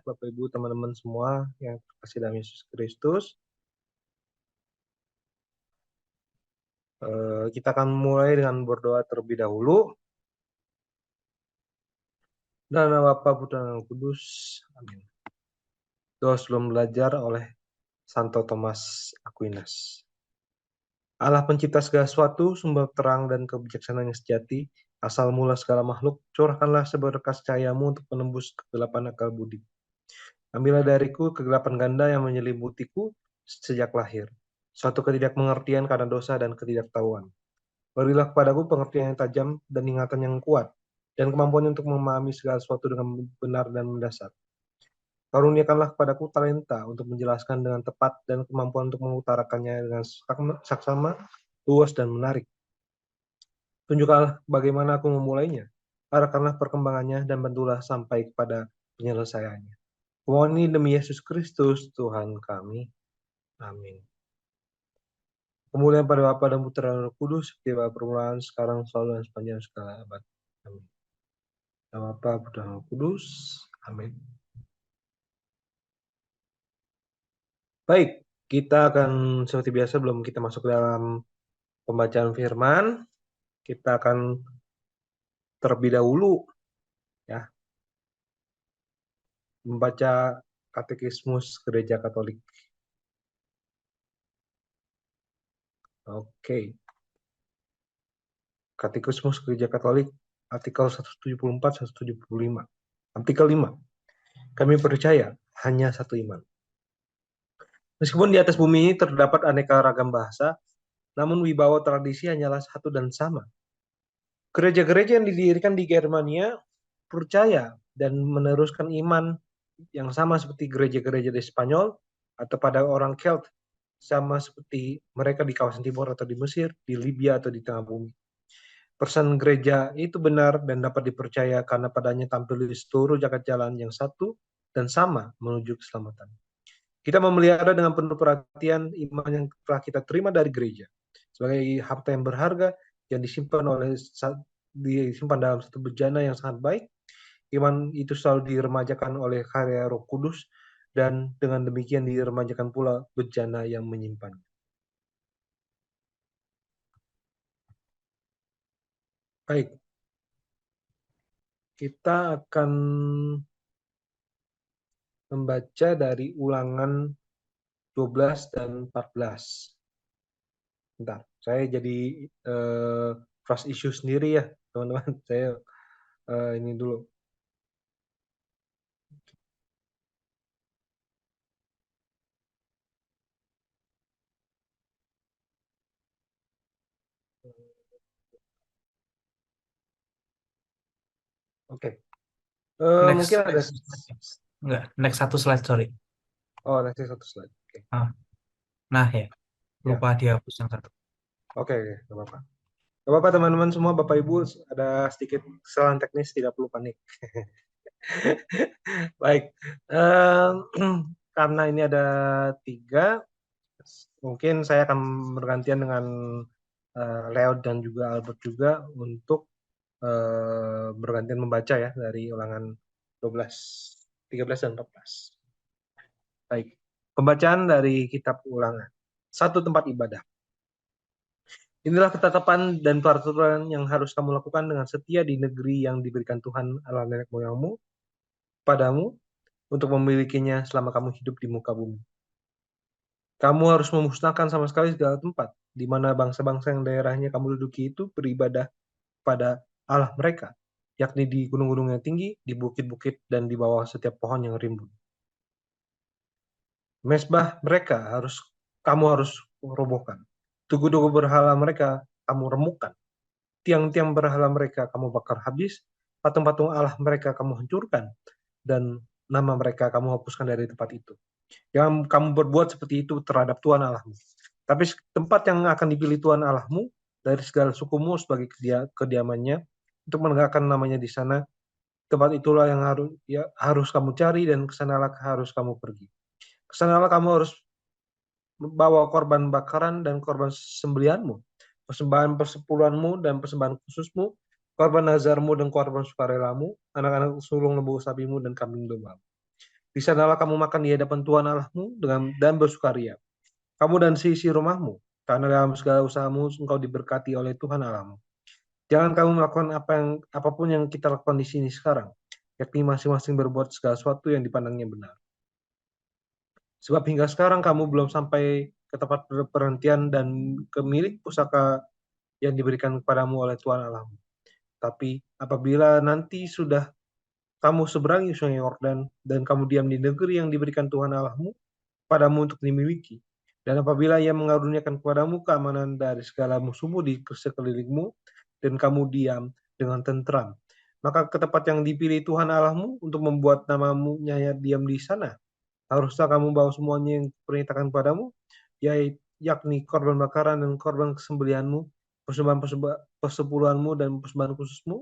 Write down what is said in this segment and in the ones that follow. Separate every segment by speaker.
Speaker 1: Bapak Ibu teman-teman semua yang terkasih dalam Yesus Kristus. Kita akan mulai dengan berdoa terlebih dahulu. Dalam nama Bapa, Putra, dan Roh Kudus. Amin. Doa sebelum belajar oleh Santo Thomas Aquinas. Allah pencipta segala sesuatu, sumber terang dan kebijaksanaan yang sejati, asal mula segala makhluk, curahkanlah seberkas cahayamu untuk menembus kegelapan akal budi. Ambillah dariku kegelapan ganda yang menyelimutiku sejak lahir, suatu ketidakmengertian karena dosa dan ketidaktahuan. Berilah kepadaku pengertian yang tajam dan ingatan yang kuat, dan kemampuan untuk memahami segala sesuatu dengan benar dan mendasar. Karuniakanlah kepadaku talenta untuk menjelaskan dengan tepat dan kemampuan untuk mengutarakannya dengan saksama, luas, dan menarik. Tunjukkanlah bagaimana aku memulainya, arahkanlah perkembangannya, dan bantulah sampai kepada penyelesaiannya. Kumohon ini demi Yesus Kristus, Tuhan kami. Amin. Kemuliaan pada Bapa dan Putra dan Roh Kudus, seperti pada permulaan, sekarang, selalu, dan sepanjang segala abad. Amin. Nama Bapa, Putra, dan Roh Kudus. Amin. Baik, kita akan seperti biasa belum kita masuk dalam pembacaan firman, kita akan terlebih dahulu ya membaca Katekismus Gereja Katolik. Oke. Katekismus Gereja Katolik artikel 174-175. Artikel 5. Kami percaya hanya satu iman. Meskipun di atas bumi ini terdapat aneka ragam bahasa, namun wibawa tradisi hanyalah satu dan sama. Gereja-gereja yang didirikan di Germania percaya dan meneruskan iman yang sama seperti gereja-gereja di Spanyol atau pada orang Celt, sama seperti mereka di kawasan timur atau di Mesir, di Libya atau di tengah bumi. Pesan gereja itu benar dan dapat dipercaya karena padanya tampil di seluruh jagat jalan yang satu dan sama menuju keselamatan. Kita memelihara dengan penuh perhatian iman yang telah kita terima dari gereja sebagai harta yang berharga yang disimpan dalam satu bejana yang sangat baik. Iman itu selalu diremajakan oleh karya Roh Kudus dan dengan demikian diremajakan pula bejana yang menyimpan. Baik, kita akan membaca dari Ulangan 12 dan 14. Bentar, saya jadi trust issue sendiri ya, teman-teman. Saya ini dulu. Oke. Mungkin ada
Speaker 2: next satu slide, sorry.
Speaker 1: Oh, nanti satu slide. Oke.
Speaker 2: Nah ya, lupa dihapus yang satu.
Speaker 1: Oke, nggak apa-apa. Nggak apa-apa teman-teman semua, Bapak Ibu, ada sedikit kesalahan teknis, tidak perlu panik. Baik, karena ini ada 3, mungkin saya akan bergantian dengan Leo dan juga Albert juga untuk bergantian membaca ya dari Ulangan 12, 13 dan 14. Baik, pembacaan dari kitab Ulangan. 1. Tempat ibadah. Inilah ketetapan dan peraturan yang harus kamu lakukan dengan setia di negeri yang diberikan Tuhan Allah nenek moyangmu padamu untuk memilikinya selama kamu hidup di muka bumi. Kamu harus memusnahkan sama sekali segala tempat di mana bangsa-bangsa yang daerahnya kamu duduki itu beribadah pada Allah mereka, yakni di gunung-gunung yang tinggi, di bukit-bukit, dan di bawah setiap pohon yang rimbun. Mesbah mereka kamu harus robohkan. Tugu-tugu berhala mereka kamu remukkan. Tiang-tiang berhala mereka kamu bakar habis. Patung-patung Allah mereka kamu hancurkan. Dan nama mereka kamu hapuskan dari tempat itu. Jangan kamu berbuat seperti itu terhadap Tuhan Allahmu. Tapi tempat yang akan dipilih Tuhan Allahmu dari segala sukumu sebagai kediamannya untuk menegakkan namanya di sana, tempat itulah yang harus kamu cari dan kesanalah harus kamu pergi. Kesanalah kamu harus bawa korban bakaran dan korban sembelihanmu, persembahan persepuluhanmu dan persembahan khususmu, korban nazarmu dan korban sukarelamu, anak-anak sulung lembu sapimu dan kambing dombamu. Di sanalah kamu makan di hadapan Tuhan Allahmu dan bersukaria, kamu dan seisi rumahmu, karena dalam segala usahamu engkau diberkati oleh Tuhan Allahmu. Jangan kamu melakukan apapun yang kita lakukan di sini sekarang, yakni masing-masing berbuat segala sesuatu yang dipandangnya benar. Sebab hingga sekarang kamu belum sampai ke tempat perhentian dan ke milik pusaka yang diberikan kepadamu oleh Tuhan Allahmu. Tapi apabila nanti sudah kamu seberangi sungai Yordan dan kamu diam di negeri yang diberikan Tuhan Allahmu padamu untuk dimiliki, dan apabila Ia mengaruniakan kepadamu keamanan dari segala musuhmu di sekelilingmu, dan kamu diam dengan tentram, maka ke tempat yang dipilih Tuhan Allahmu untuk membuat namamu diam di sana, haruslah kamu bawa semuanya yang diperintahkan padamu, yakni korban bakaran dan korban kesembelihanmu, persembahan persepuluhanmu dan persembahan khususmu,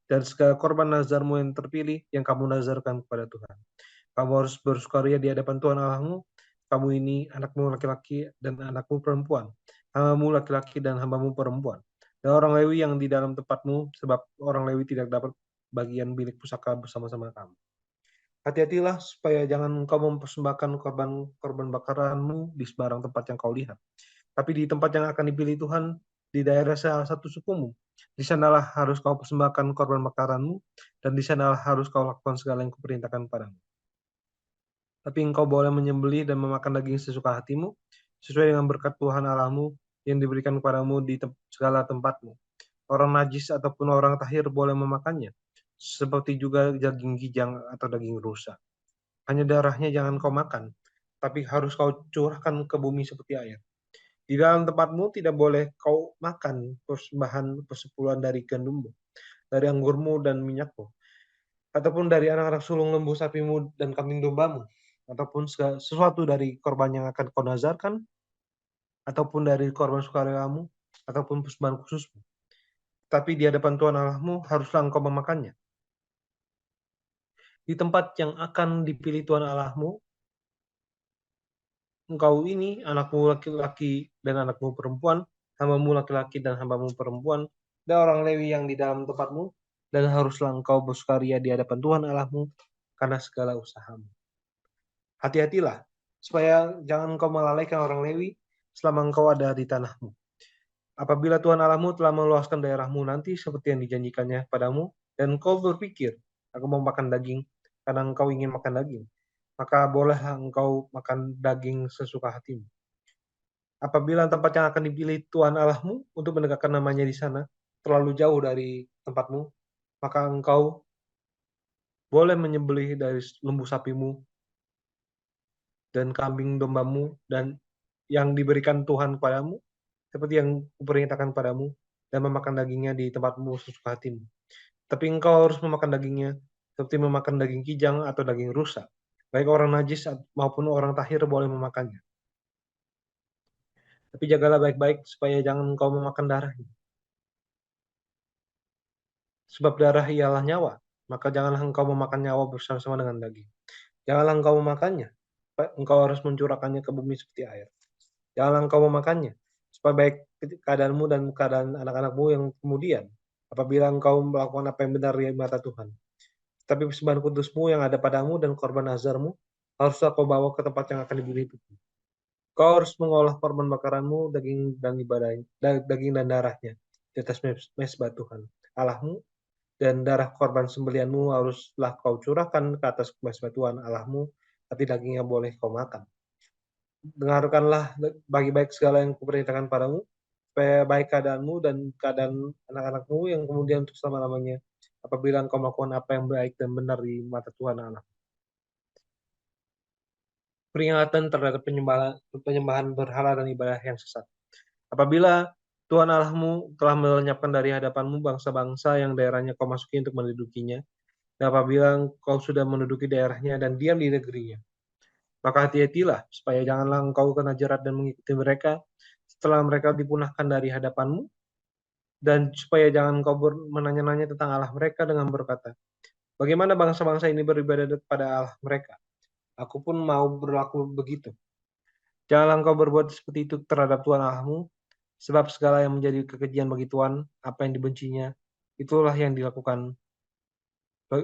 Speaker 1: dan segala korban nazarmu yang terpilih yang kamu nazarkan kepada Tuhan. Kamu harus bersukaria di hadapan Tuhan Allahmu, kamu ini anakmu laki-laki dan anakmu perempuan, hambamu laki-laki dan hambamu perempuan, dan orang Lewi yang di dalam tempatmu, sebab orang Lewi tidak dapat bagian bilik pusaka bersama-sama kamu. Hati-hatilah supaya jangan engkau mempersembahkan korban bakaranmu di sembarang tempat yang kau lihat, tapi di tempat yang akan dipilih Tuhan, di daerah salah satu sukumu. Di sanalah harus kau persembahkan korban bakaranmu, dan di sanalah harus kau lakukan segala yang kuperintahkan padamu. Tapi engkau boleh menyembelih dan memakan daging sesuka hatimu, sesuai dengan berkat Tuhan Allahmu yang diberikan kepadamu di segala tempatmu. Orang najis ataupun orang tahir boleh memakannya, seperti juga daging gijang atau daging rusa. Hanya darahnya jangan kau makan, tapi harus kau curahkan ke bumi seperti air. Di dalam tempatmu tidak boleh kau makan persembahan persepuluhan dari gandummu, dari anggurmu dan minyakmu, ataupun dari anak-anak sulung lembu sapimu dan kambing dombamu, ataupun sesuatu dari korban yang akan kau nazarkan, ataupun dari korban sukariamu, ataupun persembahan khususmu. Tapi di hadapan Tuhan Allahmu haruslah engkau memakannya. Di tempat yang akan dipilih Tuhan Allahmu, engkau ini, anakmu laki-laki dan anakmu perempuan, hambamu laki-laki dan hambamu perempuan, dan orang Lewi yang di dalam tempatmu, dan haruslah engkau bersukaria di hadapan Tuhan Allahmu karena segala usahamu. Hati-hatilah, supaya jangan engkau melalaikan orang Lewi selama engkau ada di tanahmu. Apabila Tuhan Allahmu telah meluaskan daerahmu nanti seperti yang dijanjikannya padamu, dan engkau berpikir, aku mau makan daging, karena engkau ingin makan daging, maka bolehlah engkau makan daging sesuka hatimu. Apabila tempat yang akan dipilih Tuhan Allahmu untuk menegakkan namanya di sana terlalu jauh dari tempatmu, maka engkau boleh menyembelih dari lembu sapimu dan kambing dombamu dan yang diberikan Tuhan kepadamu, seperti yang kuperintahkan padamu, dan memakan dagingnya di tempatmu sesuka hatimu. Tapi engkau harus memakan dagingnya seperti memakan daging kijang atau daging rusa. Baik orang najis maupun orang tahir boleh memakannya. Tapi jagalah baik-baik supaya jangan engkau memakan darahnya. Sebab darah ialah nyawa, maka janganlah engkau memakan nyawa bersama-sama dengan daging. Janganlah engkau memakannya, engkau harus mencurahkannya ke bumi seperti air. Janganlah engkau memakannya, supaya baik keadaanmu dan keadaan anak-anakmu yang kemudian, apabila engkau melakukan apa yang benar di mata Tuhan. Tapi persembahan kudusmu yang ada padamu dan korban nazarmu, haruslah kau bawa ke tempat yang akan dipilih itu. Kau harus mengolah korban bakaranmu, daging dan darahnya di atas mezbah Tuhan Allahmu, dan darah korban sembelihanmu haruslah kau curahkan ke atas mezbah Tuhan Allahmu, tapi dagingnya boleh kau makan. Dengarkanlah bagi baik segala yang kuperintahkan padamu, supaya baik keadaanmu dan keadaan anak-anakmu yang kemudian untuk selama-lamanya, apabila engkau melakukan apa yang baik dan benar di mata Tuhan Allah. Peringatan terhadap penyembahan berhala dan ibadah yang sesat. Apabila Tuhan Allahmu telah melenyapkan dari hadapanmu bangsa-bangsa yang daerahnya kau masuki untuk mendudukinya, dan apabila engkau sudah menduduki daerahnya dan diam di negerinya, maka hati-hatilah supaya janganlah engkau kena jerat dan mengikuti mereka setelah mereka dipunahkan dari hadapanmu, dan supaya jangan engkau menanya-nanya tentang Allah mereka dengan berkata, bagaimana bangsa-bangsa ini beribadah kepada Allah mereka? Aku pun mau berlaku begitu. Janganlah engkau berbuat seperti itu terhadap Tuhan Allahmu, sebab segala yang menjadi kekejian bagi Tuhan, apa yang dibencinya, itulah yang dilakukan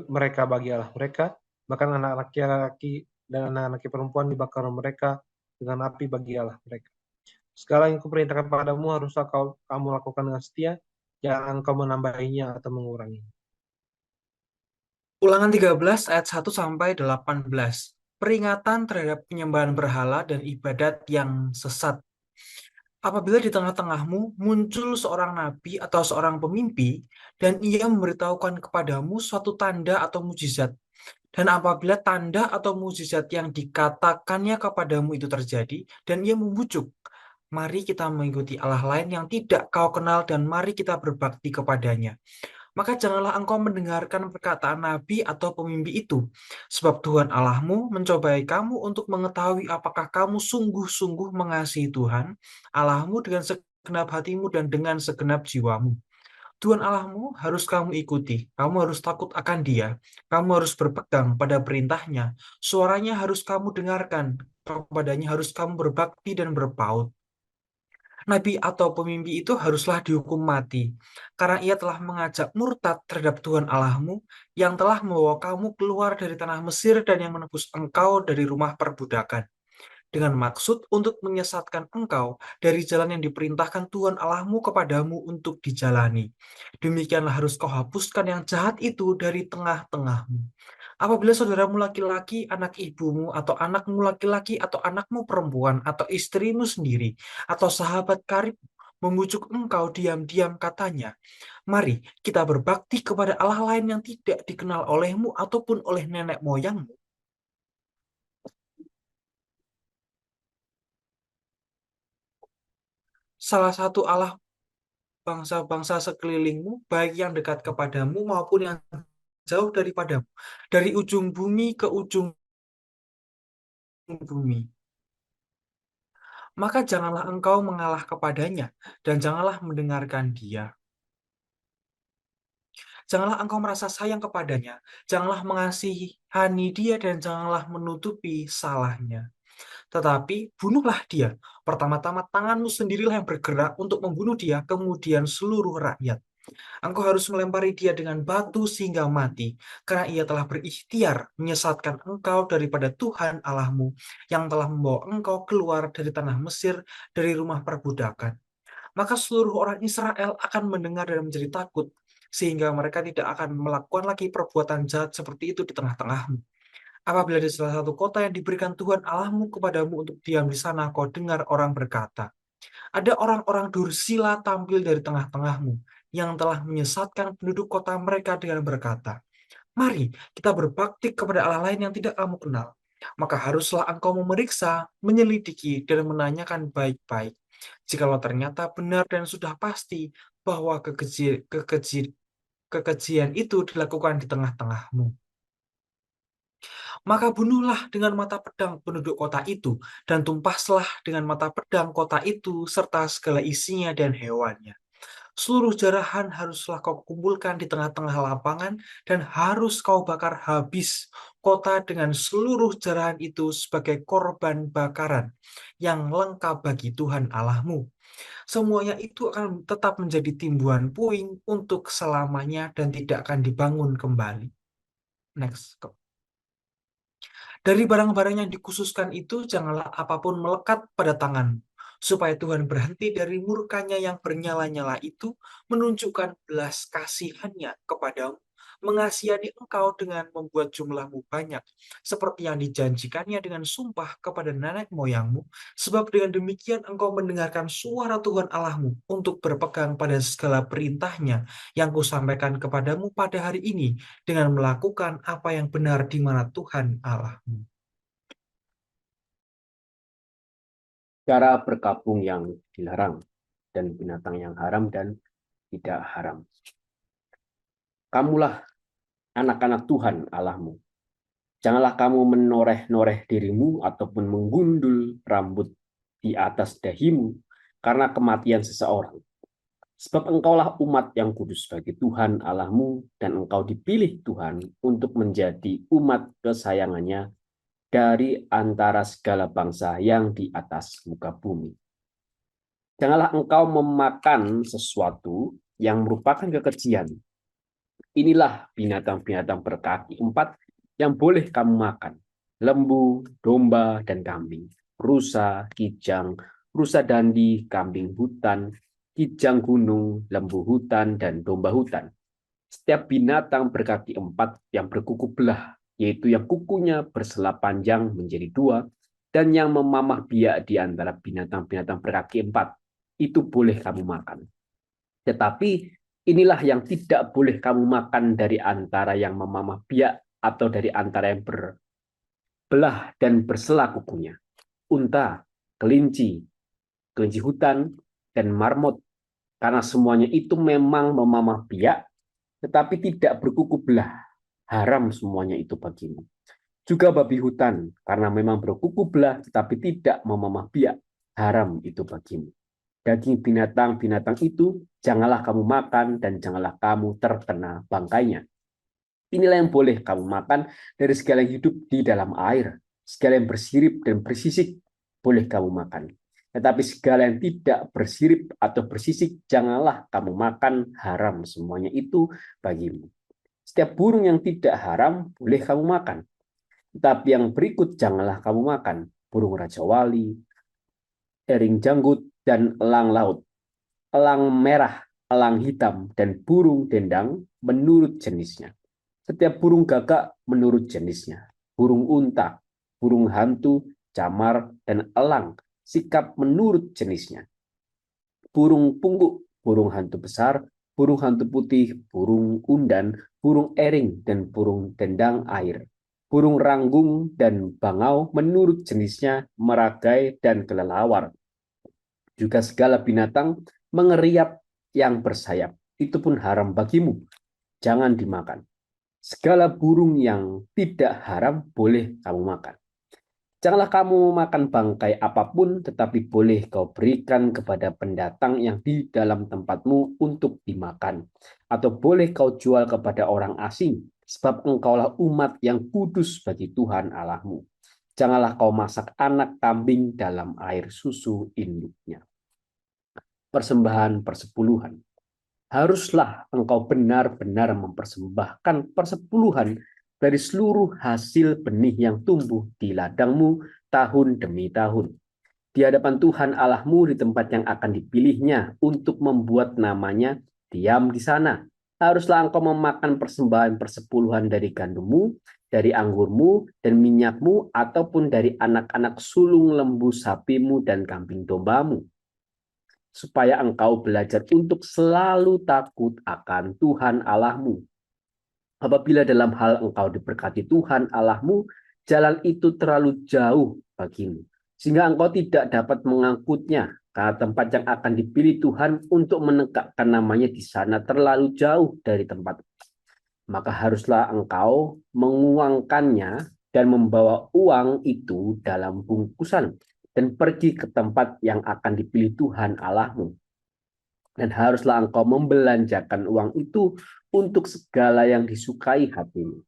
Speaker 1: mereka bagi Allah mereka, Bahkan anak laki-laki dan anak-laki perempuan dibakar mereka dengan api bagi Allah mereka. Segala yang kuperintahkan padamu haruslah kamu lakukan dengan setia, jangan engkau menambahinya atau menguranginya.
Speaker 2: Ulangan 13 ayat 1 sampai 18. Peringatan terhadap penyembahan berhala dan ibadat yang sesat. Apabila di tengah-tengahmu muncul seorang nabi atau seorang pemimpi, dan ia memberitahukan kepadamu suatu tanda atau mujizat, dan apabila tanda atau mujizat yang dikatakannya kepadamu itu terjadi, dan ia membujuk, mari kita mengikuti Allah lain yang tidak kau kenal, dan mari kita berbakti kepadanya. Maka janganlah engkau mendengarkan perkataan nabi atau pemimpi itu, sebab Tuhan Allahmu mencobai kamu untuk mengetahui apakah kamu sungguh-sungguh mengasihi Tuhan Allahmu dengan segenap hatimu dan dengan segenap jiwamu. Tuhan Allahmu harus kamu ikuti, kamu harus takut akan Dia, kamu harus berpegang pada perintahnya, suaranya harus kamu dengarkan, kepadanya harus kamu berbakti dan berpaut. Nabi atau pemimpi itu haruslah dihukum mati, karena ia telah mengajak murtad terhadap Tuhan Allahmu, yang telah membawa kamu keluar dari tanah Mesir dan yang menebus engkau dari rumah perbudakan, dengan maksud untuk menyesatkan engkau dari jalan yang diperintahkan Tuhan Allahmu kepadamu untuk dijalani. Demikianlah harus kau hapuskan yang jahat itu dari tengah-tengahmu. Apabila saudaramu laki-laki, anak ibumu, atau anakmu laki-laki, atau anakmu perempuan, atau istrimu sendiri, atau sahabat karib membujuk engkau diam-diam katanya, mari kita berbakti kepada Allah lain yang tidak dikenal olehmu ataupun oleh nenek moyangmu. Salah satu Allah bangsa-bangsa sekelilingmu, baik yang dekat kepadamu maupun yang jauh daripadamu, dari ujung bumi ke ujung bumi. Maka janganlah engkau mengalah kepadanya, dan janganlah mendengarkan dia. Janganlah engkau merasa sayang kepadanya, janganlah mengasihani dia, dan janganlah menutupi salahnya. Tetapi bunuhlah dia. Pertama-tama tanganmu sendirilah yang bergerak untuk membunuh dia, kemudian seluruh rakyat. Engkau harus melempari dia dengan batu sehingga mati, karena ia telah berikhtiar menyesatkan engkau daripada Tuhan Allahmu, yang telah membawa engkau keluar dari tanah Mesir, dari rumah perbudakan. Maka seluruh orang Israel akan mendengar dan menjadi takut, sehingga mereka tidak akan melakukan lagi perbuatan jahat seperti itu di tengah-tengahmu. Apabila di salah satu kota yang diberikan Tuhan Allahmu kepadamu untuk diam di sana, kau dengar orang berkata, ada orang-orang dursila tampil dari tengah-tengahmu, yang telah menyesatkan penduduk kota mereka dengan berkata, mari kita berbakti kepada Allah lain yang tidak kamu kenal. Maka haruslah engkau memeriksa, menyelidiki, dan menanyakan baik-baik. Jikalau ternyata benar dan sudah pasti bahwa kekejian itu dilakukan di tengah-tengahmu, maka bunuhlah dengan mata pedang penduduk kota itu, dan tumpaslah dengan mata pedang kota itu, serta segala isinya dan hewannya. Seluruh jarahan haruslah kau kumpulkan di tengah-tengah lapangan, dan harus kau bakar habis kota dengan seluruh jarahan itu sebagai korban bakaran yang lengkap bagi Tuhan Allahmu. Semuanya itu akan tetap menjadi timbuhan puing untuk selamanya dan tidak akan dibangun kembali. Next. Dari barang-barang yang dikhususkan itu, janganlah apapun melekat pada tanganmu, supaya Tuhan berhenti dari murkanya yang bernyala-nyala itu, menunjukkan belas kasihannya kepadamu, mengasihani engkau dengan membuat jumlahmu banyak, seperti yang dijanjikannya dengan sumpah kepada nenek moyangmu, sebab dengan demikian engkau mendengarkan suara Tuhan Allahmu untuk berpegang pada segala perintahnya yang kusampaikan kepadamu pada hari ini, dengan melakukan apa yang benar di mana Tuhan Allahmu.
Speaker 3: Cara berkabung yang dilarang dan binatang yang haram dan tidak haram. Kamulah anak-anak Tuhan Allahmu. Janganlah kamu menoreh-noreh dirimu ataupun menggundul rambut di atas dahimu karena kematian seseorang. Sebab engkaulah umat yang kudus bagi Tuhan Allahmu, dan engkau dipilih Tuhan untuk menjadi umat kesayangannya dari antara segala bangsa yang di atas muka bumi. Janganlah engkau memakan sesuatu yang merupakan kekejian. Inilah binatang-binatang berkaki 4 Yang boleh kamu makan: lembu, domba, dan kambing, rusa, kijang, rusa dandi, kambing hutan, kijang gunung, lembu hutan, dan domba hutan. Setiap binatang berkaki 4 yang berkuku belah, yaitu yang kukunya bersela panjang menjadi 2, dan yang memamah biak di antara binatang-binatang berkaki 4, itu boleh kamu makan. Tetapi inilah yang tidak boleh kamu makan dari antara yang memamah biak atau dari antara yang berbelah dan bersela kukunya: unta, kelinci, kelinci hutan, dan marmot, karena semuanya itu memang memamah biak tetapi tidak berkuku belah. Haram semuanya itu bagimu. Juga babi hutan, karena memang berkuku belah tetapi tidak memamah biak. Haram itu bagimu. Daging binatang-binatang itu janganlah kamu makan, dan janganlah kamu terkena bangkainya. Inilah yang boleh kamu makan dari segala yang hidup di dalam air. Segala yang bersirip dan bersisik boleh kamu makan. Tetapi segala yang tidak bersirip atau bersisik janganlah kamu makan. Haram semuanya itu bagimu. Setiap burung yang tidak haram boleh kamu makan. Tetapi yang berikut janganlah kamu makan: burung raja wali, ering janggut, dan elang laut, elang merah, elang hitam, dan burung dendang menurut jenisnya. Setiap burung gagak menurut jenisnya. Burung unta, burung hantu, camar, dan elang sikap menurut jenisnya. Burung pungguk, burung hantu besar, burung hantu putih, burung undan, burung ering, dan burung dendang air. Burung ranggung dan bangau menurut jenisnya, meragai dan kelelawar. Juga segala binatang mengeriap yang bersayap, itu pun haram bagimu, jangan dimakan. Segala burung yang tidak haram boleh kamu makan. Janganlah kamu makan bangkai apapun, tetapi boleh kau berikan kepada pendatang yang di dalam tempatmu untuk dimakan. Atau boleh kau jual kepada orang asing, sebab engkaulah umat yang kudus bagi Tuhan Allahmu. Janganlah kau masak anak kambing dalam air susu induknya. Persembahan persepuluhan. Haruslah engkau benar-benar mempersembahkan persepuluhan dari seluruh hasil benih yang tumbuh di ladangmu tahun demi tahun, di hadapan Tuhan Allahmu di tempat yang akan dipilihnya untuk membuat namanya diam di sana. Haruslah engkau memakan persembahan persepuluhan dari gandummu, dari anggurmu dan minyakmu, ataupun dari anak-anak sulung lembu sapimu dan kambing dombamu, supaya engkau belajar untuk selalu takut akan Tuhan Allahmu. Apabila dalam hal engkau diberkati Tuhan Allahmu, jalan itu terlalu jauh bagimu, sehingga engkau tidak dapat mengangkutnya, karena tempat yang akan dipilih Tuhan untuk menegakkan namanya di sana terlalu jauh dari tempat. Maka haruslah engkau menguangkannya dan membawa uang itu dalam bungkusan dan pergi ke tempat yang akan dipilih Tuhan Allahmu. Dan haruslah engkau membelanjakan uang itu untuk segala yang disukai hatimu,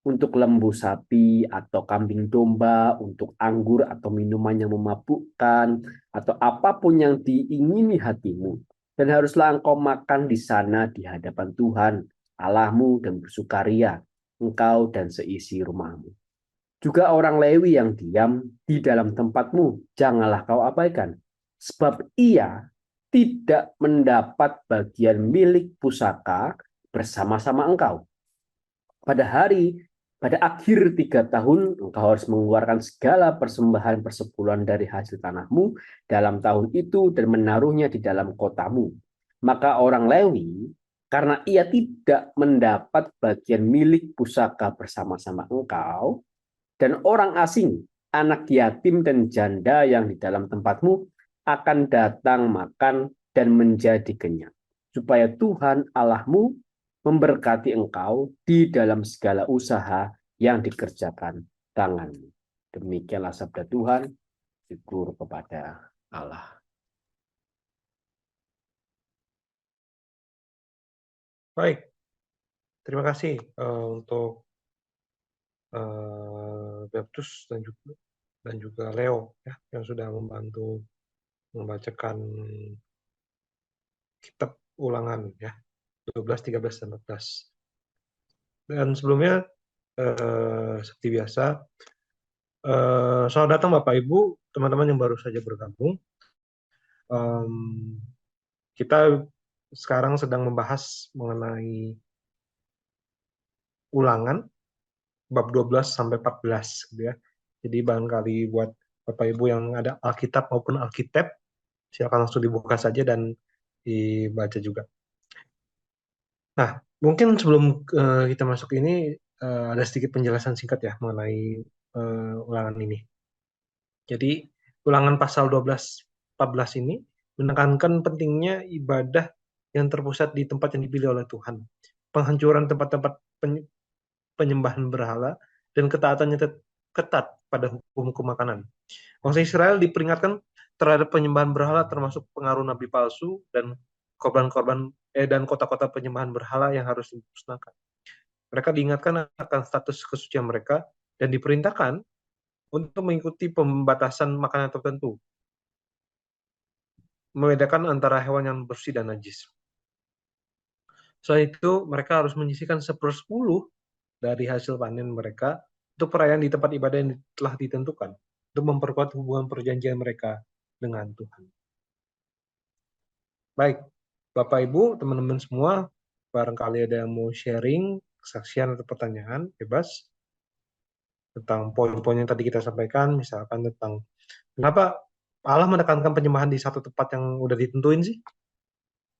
Speaker 3: untuk lembu sapi atau kambing domba, untuk anggur atau minuman yang memabukkan, atau apapun yang diingini hatimu. Dan haruslah engkau makan di sana di hadapan Tuhan Allahmu dan bersukaria, engkau dan seisi rumahmu. Juga orang Lewi yang diam di dalam tempatmu janganlah kau abaikan, sebab ia tidak mendapat bagian milik pusaka bersama-sama engkau. Pada akhir 3 tahun, engkau harus mengeluarkan segala persembahan persepuluhan dari hasil tanahmu dalam tahun itu dan menaruhnya di dalam kotamu. Maka orang Lewi, karena ia tidak mendapat bagian milik pusaka bersama-sama engkau, dan orang asing, anak yatim dan janda yang di dalam tempatmu akan datang makan dan menjadi kenyang, supaya Tuhan Allahmu memberkati engkau di dalam segala usaha yang dikerjakan tanganmu. Demikianlah sabda Tuhan. Syukur kepada Allah.
Speaker 1: Baik, terima kasih untuk Baptus dan juga Leo ya, yang sudah membantu membacakan kitab ulangan ya 12, 13, dan 14. Dan sebelumnya Seperti biasa, selamat datang Bapak Ibu, teman-teman yang baru saja bergabung. Em, kita sekarang sedang membahas mengenai ulangan bab 12 sampai 14 gitu ya. Jadi barangkali buat Bapak Ibu yang ada Alkitab maupun Alkitab, silakan langsung dibuka saja dan dibaca juga. Nah, mungkin sebelum kita masuk ini ada sedikit penjelasan singkat ya mengenai ulangan ini. Jadi ulangan pasal 12-14 ini menekankan pentingnya ibadah yang terpusat di tempat yang dipilih oleh Tuhan. Penghancuran tempat-tempat penyembahan berhala dan ketaatannya ketat pada hukum-hukum makanan. Bangsa Israel diperingatkan terhadap penyembahan berhala termasuk pengaruh nabi palsu dan korban-korban dan kota-kota penyembahan berhala yang harus dimusnahkan. Mereka diingatkan akan status kesucian mereka dan diperintahkan untuk mengikuti pembatasan makanan tertentu, membedakan antara hewan yang bersih dan najis. Selain itu, mereka harus menyisihkan 1/10 dari hasil panen mereka untuk perayaan di tempat ibadah yang telah ditentukan, untuk memperkuat hubungan perjanjian mereka dengan Tuhan. Baik, Bapak Ibu, teman-teman semua, barangkali ada yang mau sharing, kesaksian atau pertanyaan, bebas, tentang poin-poin yang tadi kita sampaikan, misalkan tentang kenapa Allah menekankan penyembahan di satu tempat yang udah ditentuin sih?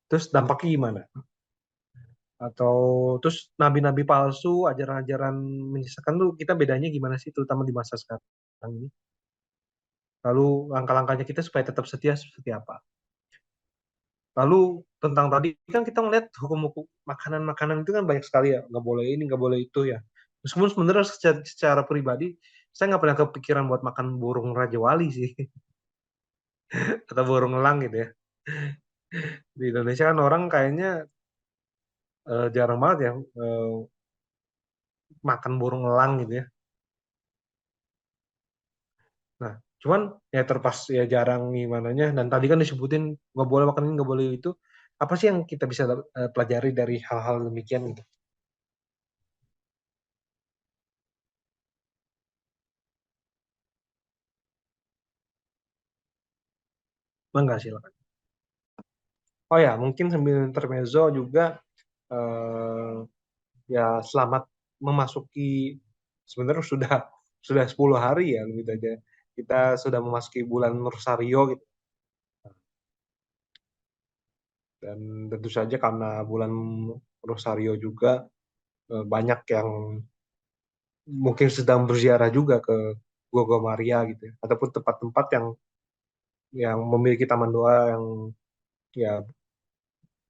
Speaker 1: Terus dampaknya gimana? Atau terus nabi-nabi palsu, ajaran-ajaran menyesatkan tuh kita bedanya gimana sih, terutama di masa sekarang ini? Lalu langkah-langkahnya kita supaya tetap setia seperti apa? Lalu tentang tadi kan kita ngeliat hukum-hukum makanan-makanan itu kan banyak sekali ya, nggak boleh ini, nggak boleh itu ya. Meskipun sebenarnya secara pribadi saya nggak pernah kepikiran buat makan burung raja wali sih, atau burung elang gitu ya. Di Indonesia kan orang kayaknya jarang banget ya makan burung elang gitu ya. Nah, cuman ya terpas ya jarang gimananya. Dan tadi kan disebutin nggak boleh makan ini, nggak boleh itu. Apa sih yang kita bisa pelajari dari hal-hal demikian gitu? Enggak silakan. Oh ya, mungkin sambil intermezzo juga eh, ya selamat memasuki sebenarnya sudah 10 hari ya gitu aja. Kita sudah memasuki bulan Rosario gitu. Dan tentu saja karena bulan Rosario juga banyak yang mungkin sedang berziarah juga ke Gua Maria gitu ya. Ataupun tempat-tempat yang memiliki taman doa yang ya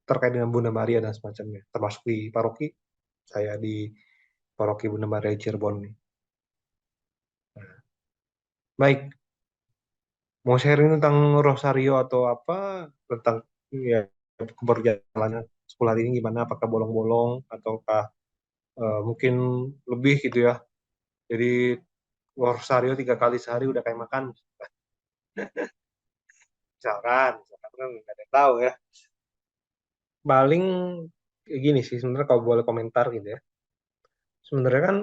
Speaker 1: terkait dengan Bunda Maria dan semacamnya. Termasuk di paroki, saya di paroki Bunda Maria Cirebon nih. Baik, mau sharing tentang Rosario atau apa, tentang ya keberjalanan 10 hari ini gimana, apakah bolong-bolong ataukah mungkin lebih gitu ya. Jadi Rosario 3 kali sehari udah kayak makan, misalkan kan nggak ada yang tahu ya. Paling kayak gini sih sebenarnya kalau boleh komentar gitu ya. Sebenarnya kan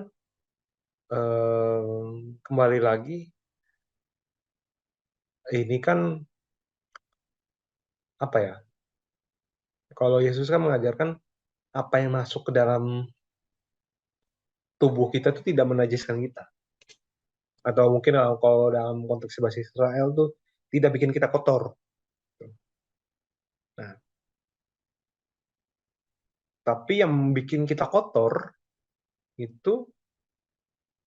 Speaker 1: kembali lagi ini kan apa ya? Kalau Yesus kan mengajarkan apa yang masuk ke dalam tubuh kita itu tidak menajiskan kita. Atau mungkin kalau dalam konteks bahasa Israel tuh tidak bikin kita kotor. Nah, tapi yang bikin kita kotor itu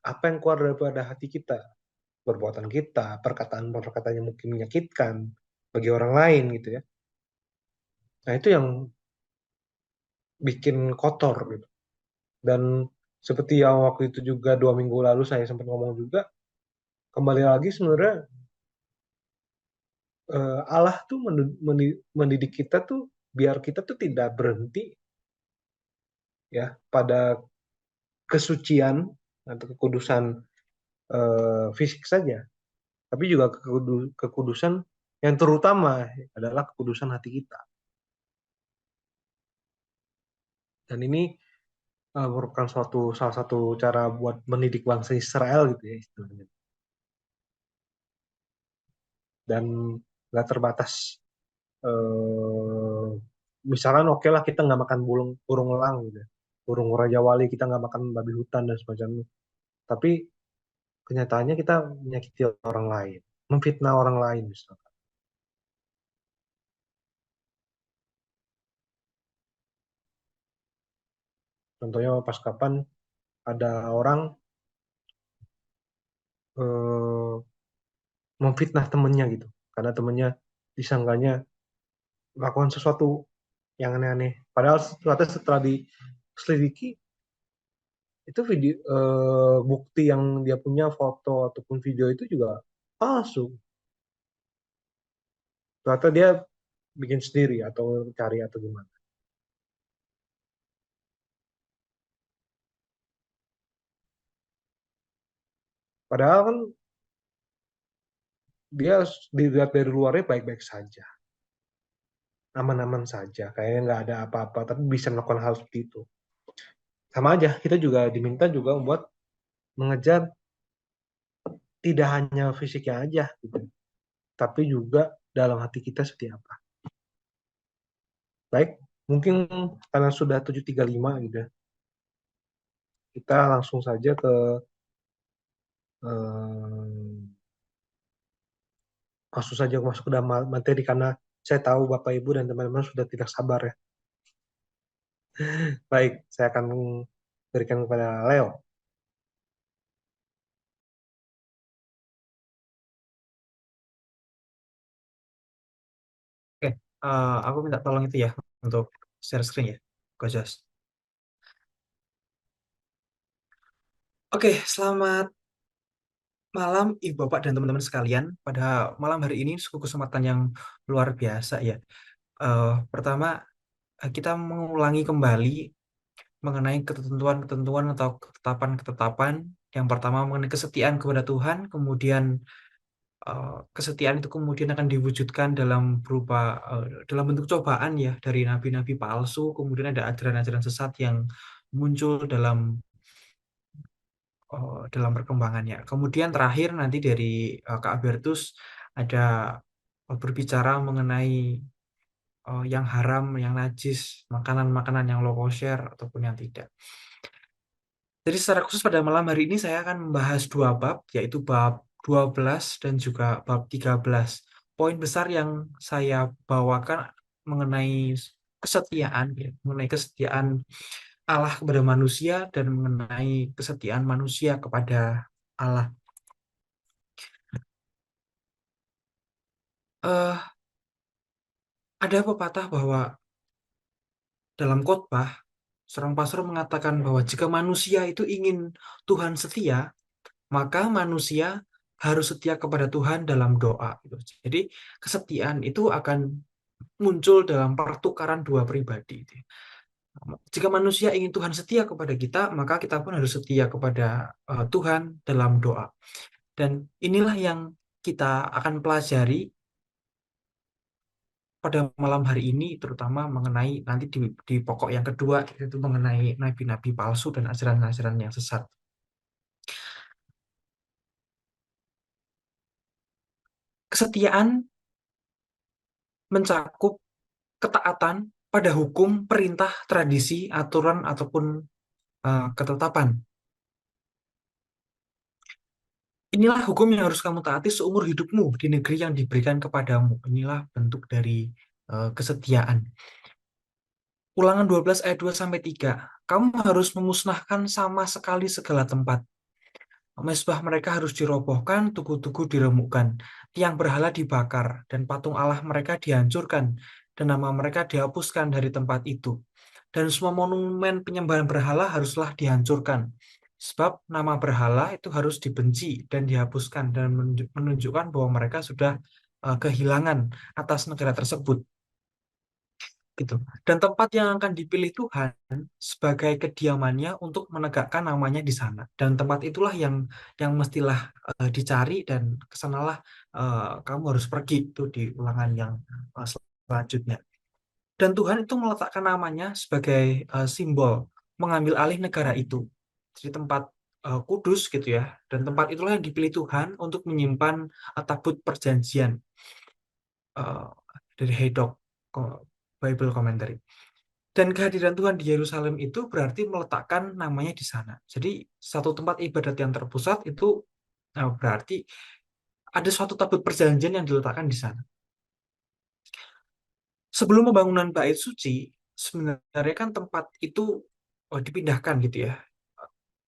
Speaker 1: apa yang keluar daripada hati kita, perbuatan kita, perkataan-perkataan yang mungkin menyakitkan bagi orang lain gitu ya. Nah, itu yang bikin kotor gitu. Dan seperti yang waktu itu juga 2 minggu lalu saya sempat ngomong juga, kembali lagi sebenarnya Allah tuh mendidik kita tuh biar kita tuh tidak berhenti ya pada kesucian atau kekudusan fisik saja, tapi juga kekudusan yang terutama adalah kekudusan hati kita. Dan ini merupakan salah satu cara buat mendidik bangsa Israel gitu ya istilahnya. Dan nggak terbatas. eh, Misalkan oke lah kita nggak makan burung elang gitu, ya. Burung raja wali kita nggak makan babi hutan dan semacamnya. Tapi kenyataannya kita menyakiti orang lain, memfitnah orang lain misalkan. Contohnya pas kapan ada orang eh, memfitnah temennya gitu, karena temennya disangkanya melakukan sesuatu yang aneh-aneh. Padahal setelah diselidiki itu bukti yang dia punya foto ataupun video itu juga palsu. Ternyata dia bikin sendiri atau cari atau gimana. Padahal kan dia dilihat dari luarnya baik-baik saja, aman-aman saja, kayaknya nggak ada apa-apa, tapi bisa melakukan hal seperti itu. Sama aja, kita juga diminta juga buat mengejar tidak hanya fisiknya aja, gitu, tapi juga dalam hati kita seperti apa. Baik, mungkin karena sudah 7.35 gitu ya, kita langsung saja ke eh, langsung saja masuk ke dalam materi karena saya tahu Bapak Ibu dan teman-teman sudah tidak sabar ya. Baik, saya akan berikan kepada Leo.
Speaker 2: Oke, aku minta tolong itu ya untuk share screen ya, Kojas. Oke, selamat malam Ibu Bapak dan teman-teman sekalian. Pada malam hari ini suatu kesempatan yang luar biasa ya. Pertama, kita mengulangi kembali mengenai ketentuan-ketentuan atau ketetapan-ketetapan. Yang pertama mengenai kesetiaan kepada Tuhan, kemudian kesetiaan itu kemudian akan diwujudkan dalam berupa dalam bentuk cobaan ya dari nabi-nabi palsu, kemudian ada ajaran-ajaran sesat yang muncul dalam perkembangannya. Kemudian terakhir nanti dari Kak Albertus ada berbicara mengenai yang haram, yang najis, makanan-makanan yang low kosher ataupun yang tidak. Jadi secara khusus pada malam hari ini saya akan membahas dua bab, yaitu bab 12 dan juga bab 13. Poin besar yang saya bawakan mengenai kesetiaan, ya, mengenai kesetiaan Allah kepada manusia dan mengenai kesetiaan manusia kepada Allah. Eh, ada pepatah bahwa dalam khotbah, seorang pastor mengatakan bahwa jika manusia itu ingin Tuhan setia, maka manusia harus setia kepada Tuhan dalam doa. Gitu. Jadi kesetiaan itu akan muncul dalam pertukaran dua pribadi. Gitu. Jika manusia ingin Tuhan setia kepada kita, maka kita pun harus setia kepada Tuhan dalam doa. Dan inilah yang kita akan pelajari pada malam hari ini, terutama mengenai nanti di pokok yang kedua, yaitu mengenai nabi-nabi palsu dan ajaran-ajaran yang sesat. Kesetiaan mencakup ketaatan pada hukum, perintah, tradisi, aturan, ataupun ketetapan. Inilah hukum yang harus kamu taati seumur hidupmu di negeri yang diberikan kepadamu. Inilah bentuk dari kesetiaan. Ulangan 12 ayat 2 sampai 3. Kamu harus memusnahkan sama sekali segala tempat. Mezbah mereka harus dirobohkan, tugu-tugu diremukkan, tiang berhala dibakar, dan patung Allah mereka dihancurkan, dan nama mereka dihapuskan dari tempat itu. Dan semua monumen penyembahan berhala haruslah dihancurkan. Sebab nama berhala itu harus dibenci dan dihapuskan dan menunjukkan bahwa mereka sudah kehilangan atas negara tersebut. Gitu. Dan tempat yang akan dipilih Tuhan sebagai kediamannya untuk menegakkan namanya di sana. Dan tempat itulah yang mestilah dicari dan kesanalah kamu harus pergi itu di ulangan yang selanjutnya. Dan Tuhan itu meletakkan namanya sebagai simbol mengambil alih negara itu. Jadi tempat kudus gitu ya. Dan tempat itulah yang dipilih Tuhan untuk menyimpan tabut perjanjian eh, dari Haydock Bible Commentary. Dan kehadiran Tuhan di Yerusalem itu berarti meletakkan namanya di sana. Jadi satu tempat ibadat yang terpusat itu berarti ada suatu tabut perjanjian yang diletakkan di sana. Sebelum pembangunan bait suci, sebenarnya kan tempat itu dipindahkan gitu ya.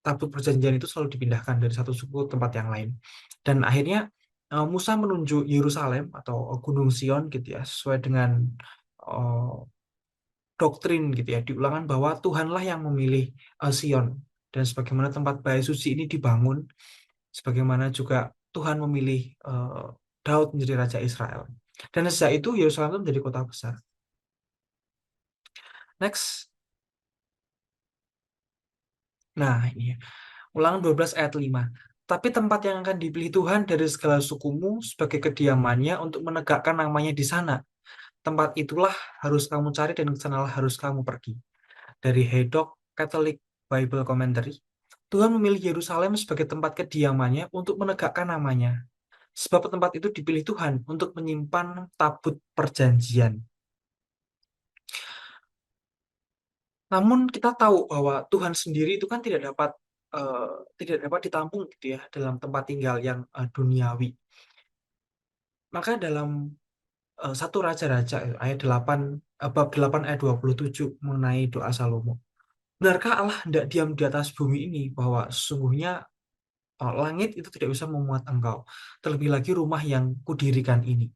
Speaker 2: Tabut perjanjian itu selalu dipindahkan dari satu suku ke tempat yang lain. Dan akhirnya Musa menunjuk Yerusalem atau Gunung Sion gitu ya, sesuai dengan eh, doktrin gitu ya, di Ulangan bahwa Tuhanlah yang memilih Sion. Dan sebagaimana tempat bait suci ini dibangun, sebagaimana juga Tuhan memilih Daud menjadi raja Israel. Dan sejak itu Yerusalem itu menjadi kota besar. Next. Nah, ini ya. Ulangan 12 ayat 5. Tapi tempat yang akan dipilih Tuhan dari segala sukumu sebagai kediamannya untuk menegakkan namanya di sana. Tempat itulah harus kamu cari dan ke sanalah harus kamu pergi. Dari Haydock Catholic Bible Commentary. Tuhan memilih Yerusalem sebagai tempat kediamannya untuk menegakkan namanya. Sebab tempat itu dipilih Tuhan untuk menyimpan tabut perjanjian. Namun kita tahu bahwa Tuhan sendiri itu kan eh, tidak dapat ditampung gitu ya dalam tempat tinggal yang duniawi. Maka dalam satu Raja-Raja ayat 8 bab 8 ayat 27 mengenai doa Salomo. Benarkah Allah hendak diam di atas bumi ini bahwa sesungguhnya langit itu tidak bisa memuat engkau, terlebih lagi rumah yang kudirikan ini.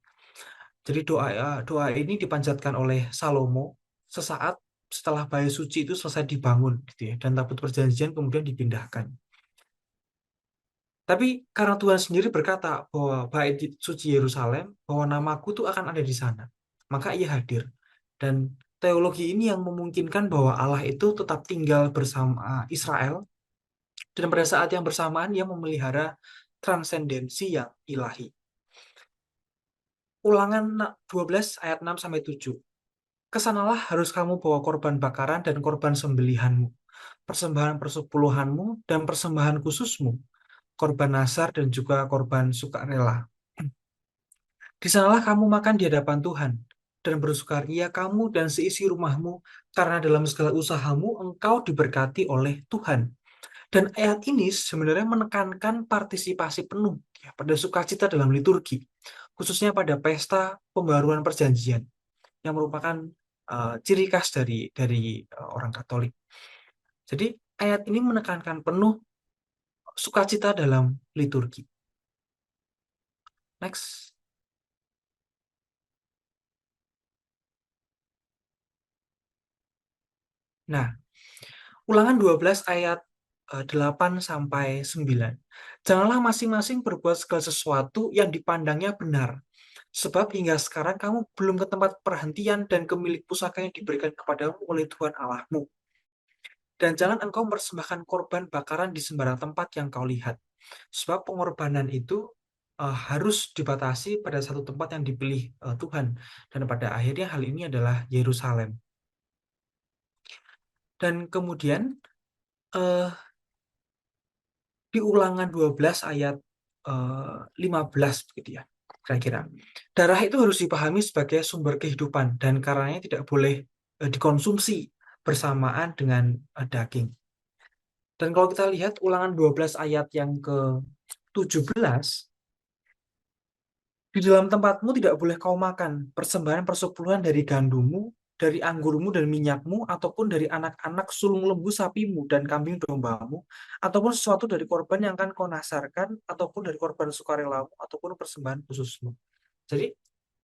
Speaker 2: Jadi doa ini dipanjatkan oleh Salomo sesaat setelah bait suci itu selesai dibangun gitu ya, dan tabut perjanjian kemudian dipindahkan. Tapi karena Tuhan sendiri berkata bahwa bait suci Yerusalem, bahwa namaku tuh akan ada di sana, maka ia hadir. Dan teologi ini yang memungkinkan bahwa Allah itu tetap tinggal bersama Israel, dan pada saat yang bersamaan ia memelihara transendensi yang ilahi. Ulangan 12 ayat 6 sampai 7. Kesanalah harus kamu bawa korban bakaran dan korban sembelihanmu, persembahan persepuluhanmu dan persembahan khususmu, korban nasar dan juga korban sukarela. Di sanalah kamu makan di hadapan Tuhan, dan bersukaria kamu dan seisi rumahmu, karena dalam segala usahamu engkau diberkati oleh Tuhan. Dan ayat ini sebenarnya menekankan partisipasi penuh ya, pada sukacita dalam liturgi, khususnya pada pesta pembaruan perjanjian, yang merupakan ciri khas dari orang Katolik. Jadi ayat ini menekankan penuh sukacita dalam liturgi. Next. Nah, Ulangan 12 ayat 8 sampai 9. Janganlah masing-masing berbuat segala sesuatu yang dipandangnya benar. Sebab hingga sekarang kamu belum ke tempat perhentian dan ke milik pusaka yang diberikan kepadamu oleh Tuhan Allahmu. Dan jangan engkau mempersembahkan korban bakaran di sembarang tempat yang kau lihat. Sebab pengorbanan itu harus dibatasi pada satu tempat yang dipilih Tuhan. Dan pada akhirnya hal ini adalah Yerusalem. Dan kemudian di Ulangan 12 ayat 15 begitu ya, kira-kira. Darah itu harus dipahami sebagai sumber kehidupan dan karenanya tidak boleh dikonsumsi bersamaan dengan daging. Dan kalau kita lihat Ulangan 12 ayat yang ke-17, di dalam tempatmu tidak boleh kau makan persembahan persepuluhan dari gandummu, dari anggurmu dan minyakmu, ataupun dari anak-anak sulung lembu sapimu dan kambing dombamu, ataupun sesuatu dari korban yang akan kau nasarkan, ataupun dari korban sukarelamu, ataupun persembahan khususmu. Jadi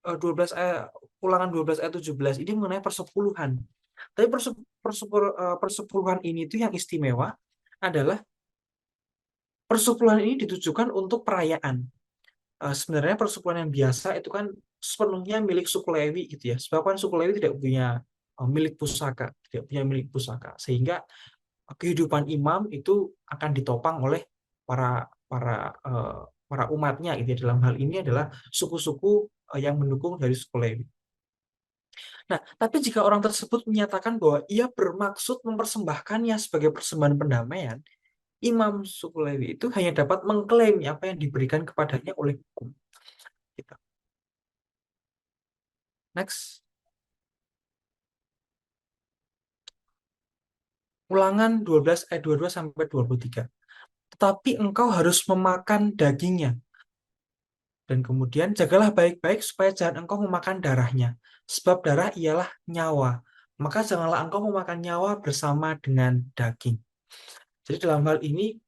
Speaker 2: 12 ayat, Ulangan 12 ayat 17 ini mengenai persepuluhan. Tapi persepuluhan ini itu yang istimewa adalah persepuluhan ini ditujukan untuk perayaan. Sebenarnya persepuluhan yang biasa itu kan sepenuhnya milik suku Lewi gitu ya. Sebab kan suku Lewi tidak punya milik pusaka, tidak punya milik pusaka. Sehingga kehidupan imam itu akan ditopang oleh para para para umatnya gitu ya. Dalam hal ini adalah suku-suku yang mendukung dari suku Lewi. Nah, tapi jika orang tersebut menyatakan bahwa ia bermaksud mempersembahkannya sebagai persembahan pendamaian, imam suku Lewi itu hanya dapat mengklaim apa yang diberikan kepadanya oleh hukum. Gitu. Next. Ulangan 12 ayat 22 sampai 23. Tetapi engkau harus memakan dagingnya. Dan kemudian jagalah baik-baik supaya jangan engkau memakan darahnya. Sebab darah ialah nyawa. Maka janganlah engkau memakan nyawa bersama dengan daging. Jadi dalam hal ini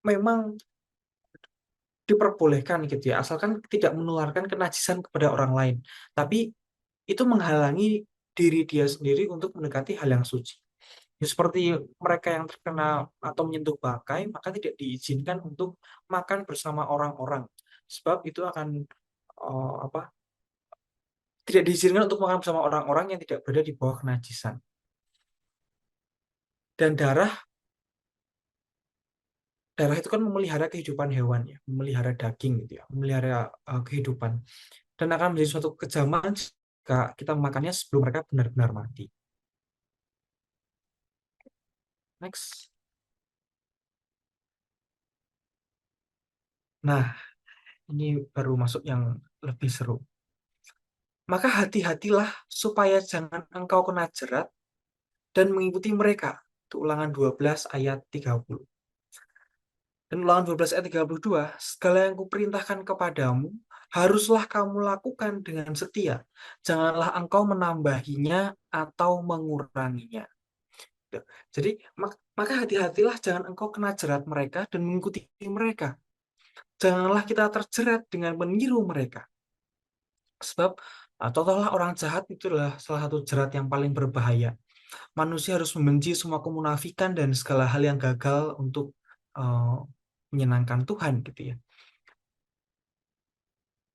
Speaker 2: memang diperbolehkan gitu ya, asalkan tidak menularkan kenajisan kepada orang lain. Tapi itu menghalangi diri dia sendiri untuk mendekati hal yang suci. Ya, seperti mereka yang terkena atau menyentuh bangkai, maka tidak diizinkan untuk makan bersama orang-orang, sebab itu akan apa? Tidak diizinkan untuk makan bersama orang-orang yang tidak berada di bawah kenajisan. Dan darah itu kan memelihara kehidupan hewan ya, memelihara daging gitu ya, memelihara kehidupan. Dan akan menjadi suatu kejaman jika kita memakannya sebelum mereka benar-benar mati. Next. Nah, ini baru masuk yang lebih seru. Maka hati-hatilah supaya jangan engkau kena jerat dan mengikuti mereka. Itu Ulangan 12 ayat 30. Dan Ulangan 12 ayat 32, segala yang kuperintahkan kepadamu, haruslah kamu lakukan dengan setia. Janganlah engkau menambahinya atau menguranginya. Jadi, maka hati-hatilah jangan engkau kena jerat mereka dan mengikuti mereka. Janganlah kita terjerat dengan meniru mereka. Sebab, contohlah orang jahat itu adalah salah satu jerat yang paling berbahaya. Manusia harus membenci semua kemunafikan dan segala hal yang gagal untuk menyenangkan Tuhan gitu ya.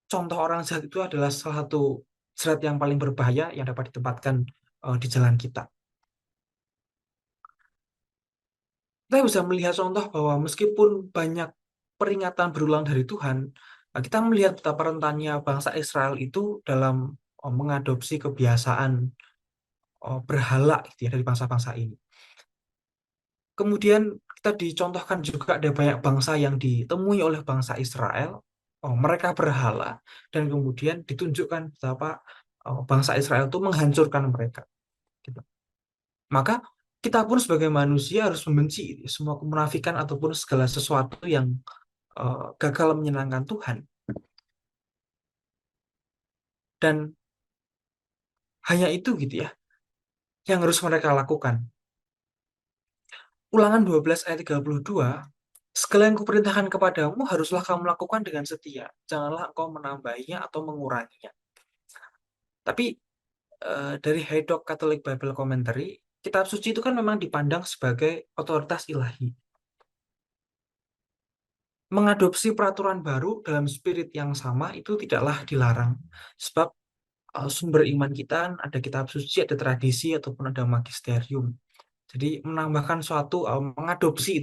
Speaker 2: Contoh orang jahat itu adalah salah satu jerat yang paling berbahaya yang dapat ditempatkan di jalan kita. Kita bisa melihat contoh bahwa meskipun banyak peringatan berulang dari Tuhan, kita melihat betapa rentannya bangsa Israel itu dalam mengadopsi kebiasaan berhala gitu ya, dari bangsa-bangsa ini. Kemudian kita dicontohkan juga ada banyak bangsa yang ditemui oleh bangsa Israel, mereka berhala, dan kemudian ditunjukkan betapa bangsa Israel itu menghancurkan mereka. Gitu. Maka kita pun sebagai manusia harus membenci semua kemunafikan ataupun segala sesuatu yang gagal menyenangkan Tuhan. Dan hanya itu gitu ya yang harus mereka lakukan. Ulangan 12 ayat 32, segala yang kuperintahkan kepadamu haruslah kamu lakukan dengan setia. Janganlah engkau menambahinya atau menguranginya. Tapi dari Haydock Catholic Bible Commentary, kitab suci itu kan memang dipandang sebagai otoritas ilahi. Mengadopsi peraturan baru dalam spirit yang sama itu tidaklah dilarang. Sebab sumber iman kita ada kitab suci, ada tradisi, ataupun ada magisterium. Jadi menambahkan suatu mengadopsi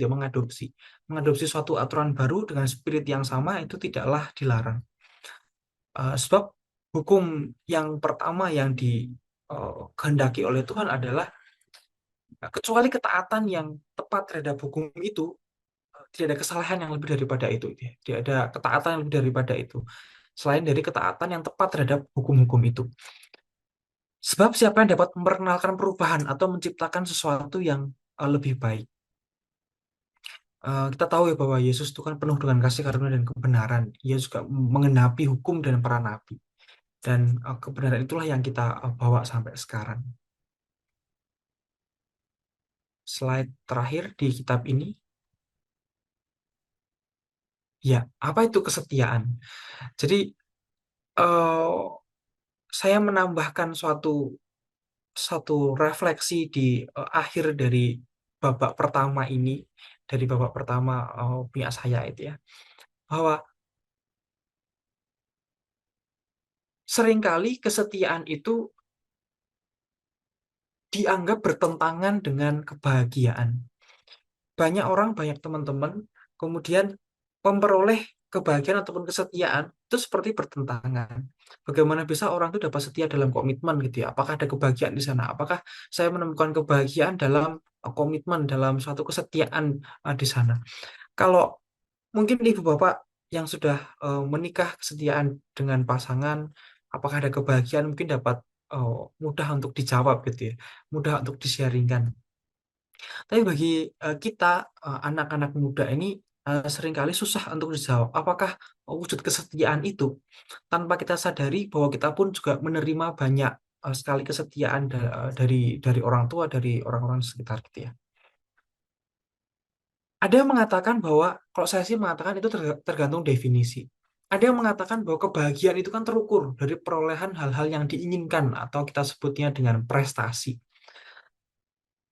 Speaker 2: suatu aturan baru dengan spirit yang sama itu tidaklah dilarang. Sebab hukum yang pertama yang dikehendaki oleh Tuhan adalah kecuali ketaatan yang tepat terhadap hukum itu, tidak ada kesalahan yang lebih daripada itu. Tidak ada ketaatan yang lebih daripada itu. Selain dari ketaatan yang tepat terhadap hukum-hukum itu. Sebab siapa yang dapat memperkenalkan perubahan atau menciptakan sesuatu yang lebih baik. Kita tahu ya bahwa Yesus itu kan penuh dengan kasih karunia dan kebenaran. Ia juga mengenapi hukum dan para nabi. Dan kebenaran itulah yang kita bawa sampai sekarang. Slide terakhir di kitab ini. Ya, apa itu kesetiaan? Jadi, saya menambahkan satu refleksi di akhir dari babak pertama ini, dari babak pertama punya saya itu ya, bahwa seringkali kesetiaan itu dianggap bertentangan dengan kebahagiaan. Banyak orang, banyak teman-teman kemudian memperoleh kebahagiaan ataupun kesetiaan itu seperti bertentangan. Bagaimana bisa orang itu dapat setia dalam komitmen gitu ya? Apakah ada kebahagiaan di sana? Apakah saya menemukan kebahagiaan dalam komitmen, dalam suatu kesetiaan di sana? Kalau mungkin ibu bapak yang sudah menikah kesetiaan dengan pasangan, apakah ada kebahagiaan mungkin dapat mudah untuk dijawab gitu ya, mudah untuk di-sharingkan. Tapi bagi kita anak-anak muda ini seringkali susah untuk dijawab. Apakah wujud kesetiaan itu tanpa kita sadari bahwa kita pun juga menerima banyak sekali kesetiaan dari orang tua, dari orang-orang sekitar gitu ya. Ada yang mengatakan bahwa, kalau saya sih mengatakan itu tergantung definisi. Ada yang mengatakan bahwa kebahagiaan itu kan terukur dari perolehan hal-hal yang diinginkan atau kita sebutnya dengan prestasi.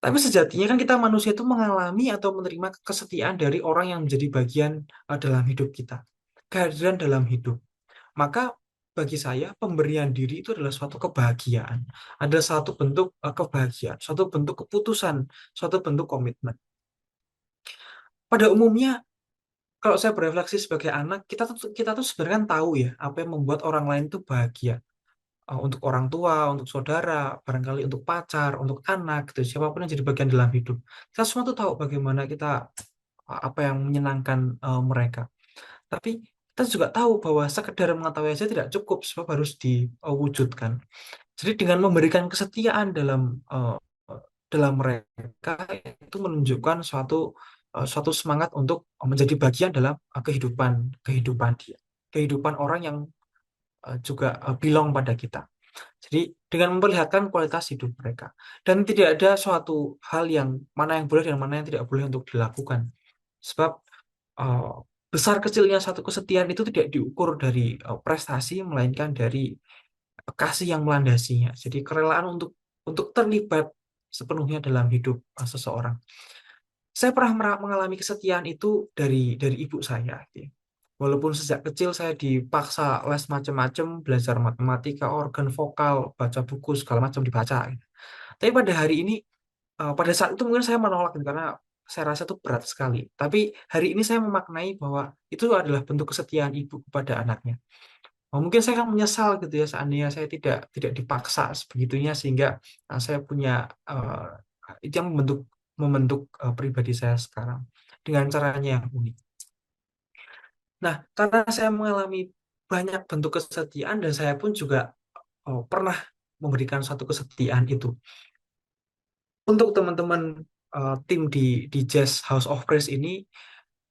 Speaker 2: Tapi sejatinya kan kita manusia itu mengalami atau menerima kesetiaan dari orang yang menjadi bagian dalam hidup kita. Kehadiran dalam hidup. Maka bagi saya pemberian diri itu adalah suatu kebahagiaan. Ada satu bentuk kebahagiaan, suatu bentuk keputusan, suatu bentuk komitmen. Pada umumnya kalau saya berefleksi sebagai anak, kita tuh sebenarnya kan tahu ya apa yang membuat orang lain itu bahagia. Untuk orang tua, untuk saudara, barangkali untuk pacar, untuk anak, gitu, siapapun yang jadi bagian dalam hidup. Kita semua tuh tahu bagaimana kita apa yang menyenangkan mereka. Tapi kita juga tahu bahwa sekedar mengetahui saja tidak cukup, sebab harus diwujudkan. Jadi dengan memberikan kesetiaan dalam mereka itu menunjukkan suatu semangat untuk menjadi bagian dalam kehidupan kehidupan dia, kehidupan orang yang juga belong pada kita. Jadi dengan memperlihatkan kualitas hidup mereka dan tidak ada suatu hal yang mana yang boleh dan mana yang tidak boleh untuk dilakukan. Sebab uh, besar kecilnya satu kesetiaan itu tidak diukur dari prestasi melainkan dari kasih yang melandasinya. Jadi kerelaan untuk terlibat sepenuhnya dalam hidup seseorang. Saya pernah mengalami kesetiaan itu dari ibu saya, gitu ya. Walaupun sejak kecil saya dipaksa les macam-macam, belajar matematika, organ vokal, baca buku segala macam dibaca, gitu. Tapi pada hari ini, pada saat itu mungkin saya menolak gitu, karena saya rasa itu berat sekali. Tapi hari ini saya memaknai bahwa itu adalah bentuk kesetiaan ibu kepada anaknya. Mungkin saya akan menyesal gitu ya seandainya saya tidak dipaksa sebegitunya sehingga saya punya itu yang membentuk membentuk pribadi saya sekarang dengan caranya yang unik. Nah, karena saya mengalami banyak bentuk kesetiaan dan saya pun juga pernah memberikan satu kesetiaan itu untuk teman-teman tim di Jazz House of Praise ini.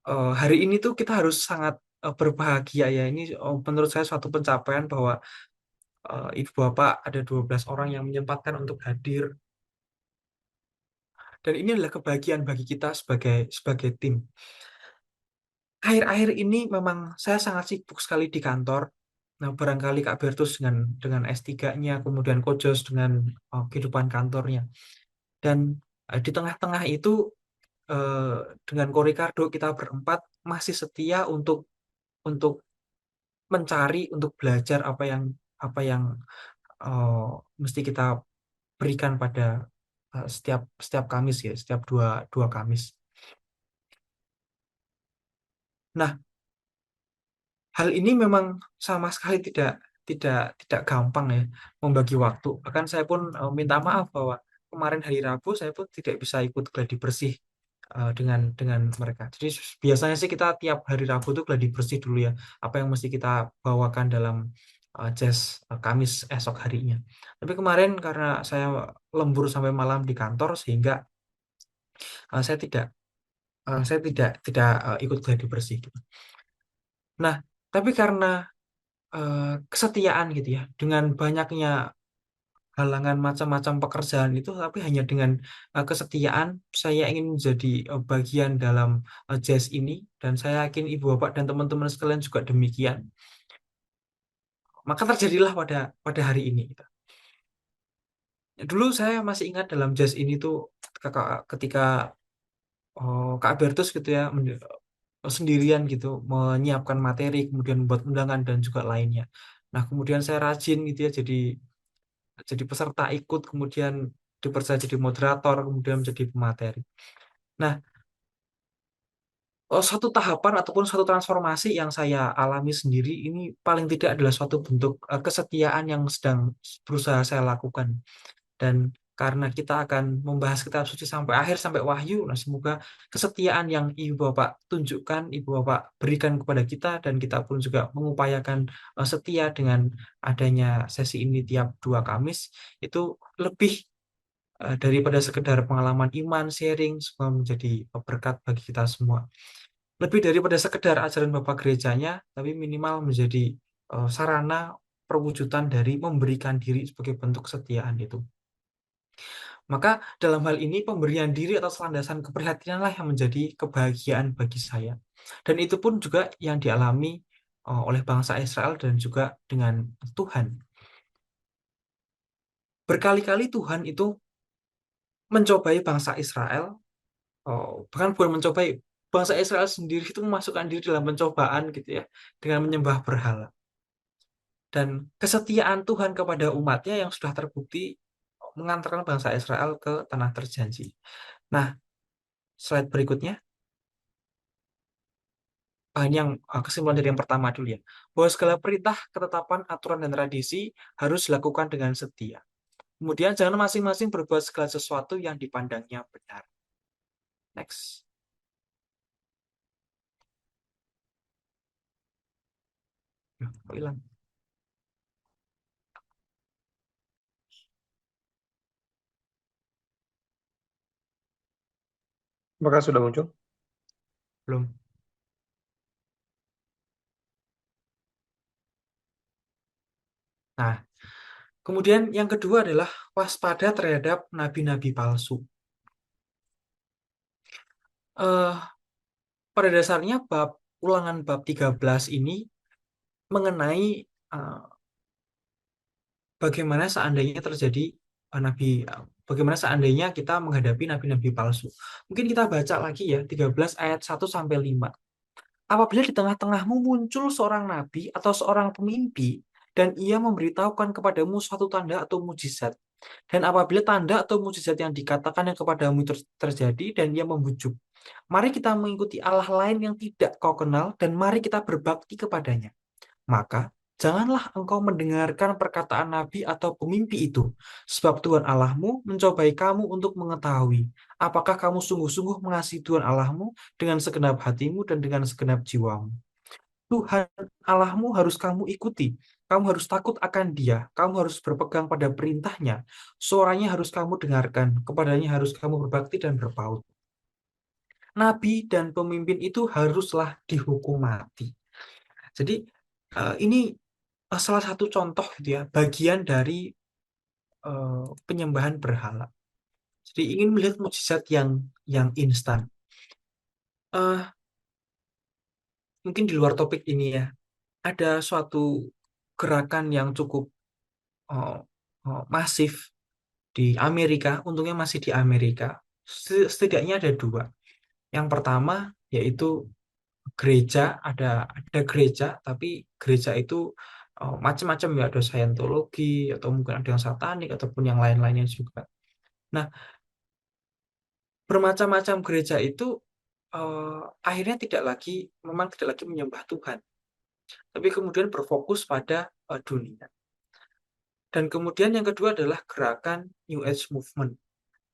Speaker 2: Hari ini tuh kita harus sangat berbahagia ya. Ini menurut saya suatu pencapaian bahwa ibu bapak ada 12 orang yang menyempatkan untuk hadir, dan ini adalah kebahagiaan bagi kita sebagai tim. Akhir-akhir ini memang saya sangat sibuk sekali di kantor. Nah, barangkali Kak Bertus dengan S3-nya, kemudian Ko Jos dengan kehidupan kantornya. Dan di tengah-tengah itu eh, dengan Ko Ricardo kita berempat masih setia untuk mencari, untuk belajar apa yang eh, mesti kita berikan pada setiap Kamis ya, setiap dua dua Kamis. Nah, hal ini memang sama sekali tidak tidak tidak gampang ya membagi waktu. Bahkan saya pun minta maaf bahwa kemarin hari Rabu saya pun tidak bisa ikut gladi bersih dengan mereka. Jadi biasanya sih kita tiap hari Rabu tuh gladi bersih dulu ya. Apa yang mesti kita bawakan dalam jazz Kamis esok harinya. Tapi kemarin karena saya lembur sampai malam di kantor sehingga eh, saya tidak saya tidak ikut gladi bersih gitu. Nah, tapi karena kesetiaan gitu ya, dengan banyaknya halangan macam-macam pekerjaan itu, tapi hanya dengan kesetiaan saya ingin menjadi bagian dalam jazz ini, dan saya yakin ibu bapak dan teman-teman sekalian juga demikian. Maka terjadilah pada pada hari ini gitu. Dulu saya masih ingat dalam jazz ini tuh ketika Kak Bertus gitu ya sendirian gitu menyiapkan materi, kemudian membuat undangan dan juga lainnya. Nah, kemudian saya rajin gitu ya jadi peserta ikut, kemudian dipercaya jadi moderator, kemudian menjadi pemateri. Nah, satu tahapan ataupun satu transformasi yang saya alami sendiri ini paling tidak adalah suatu bentuk kesetiaan yang sedang berusaha saya lakukan. Dan karena kita akan membahas kitab suci sampai akhir, sampai Wahyu, nah semoga kesetiaan yang Ibu Bapak tunjukkan, Ibu Bapak berikan kepada kita, dan kita pun juga mengupayakan setia dengan adanya sesi ini tiap 2 Kamis, itu lebih daripada sekedar pengalaman iman, sharing, semua menjadi berkat bagi kita semua. Lebih daripada sekedar ajaran Bapak gerejanya, tapi minimal menjadi sarana perwujudan dari memberikan diri sebagai bentuk kesetiaan itu. Maka dalam hal ini pemberian diri atau landasan keprihatinanlah yang menjadi kebahagiaan bagi saya. Dan itu pun juga yang dialami oleh bangsa Israel dan juga dengan Tuhan. Berkali-kali Tuhan itu mencobai bangsa Israel, bahkan bukan mencobai, bangsa Israel sendiri itu memasukkan diri dalam pencobaan gitu ya, dengan menyembah berhala. Dan kesetiaan Tuhan kepada umatnya yang sudah terbukti mengantarkan bangsa Israel ke tanah terjanji. Nah, slide berikutnya. Ini yang kesimpulan dari yang pertama dulu ya. Bahwa segala perintah, ketetapan, aturan, dan tradisi harus dilakukan dengan setia. Kemudian jangan masing-masing berbuat segala sesuatu yang dipandangnya benar. Next. Kok hilang?
Speaker 1: Apakah sudah muncul?
Speaker 2: Belum. Nah, kemudian yang kedua adalah waspada terhadap nabi-nabi palsu. Eh, pada dasarnya ulangan bab 13 ini mengenai eh, bagaimana seandainya terjadi bagaimana seandainya kita menghadapi nabi-nabi palsu. Mungkin kita baca lagi ya 13 ayat 1 sampai 5. Apabila di tengah-tengahmu muncul seorang nabi atau seorang pemimpi dan ia memberitahukan kepadamu suatu tanda atau mujizat. Dan apabila tanda atau mujizat yang dikatakan yang kepadamu itu terjadi dan ia membujuk, mari kita mengikuti Allah lain yang tidak kau kenal dan mari kita berbakti kepadanya. Maka janganlah engkau mendengarkan perkataan nabi atau pemimpi itu, sebab Tuhan Allahmu mencobai kamu untuk mengetahui apakah kamu sungguh-sungguh mengasihi Tuhan Allahmu dengan segenap hatimu dan dengan segenap jiwamu. Tuhan Allahmu harus kamu ikuti. Kamu harus takut akan Dia. Kamu harus berpegang pada perintahnya. Suaranya harus kamu dengarkan. Kepadanya harus kamu berbakti dan berpaut. Nabi dan pemimpin itu haruslah dihukum mati. Jadi ini salah satu contoh gitu ya, bagian dari penyembahan berhala. Jadi ingin melihat mukjizat yang instan. Mungkin di luar topik ini ya, ada suatu gerakan yang cukup uh, masif di Amerika. Untungnya masih di Amerika. Setidaknya ada 2. Yang pertama yaitu gereja, ada gereja, tapi gereja itu macam-macam ya, ada Scientology atau mungkin ada yang satanik ataupun yang lain-lainnya juga. Nah, bermacam-macam gereja itu akhirnya memang tidak lagi menyembah Tuhan, tapi kemudian berfokus pada dunia. Dan kemudian yang kedua adalah gerakan New Age Movement.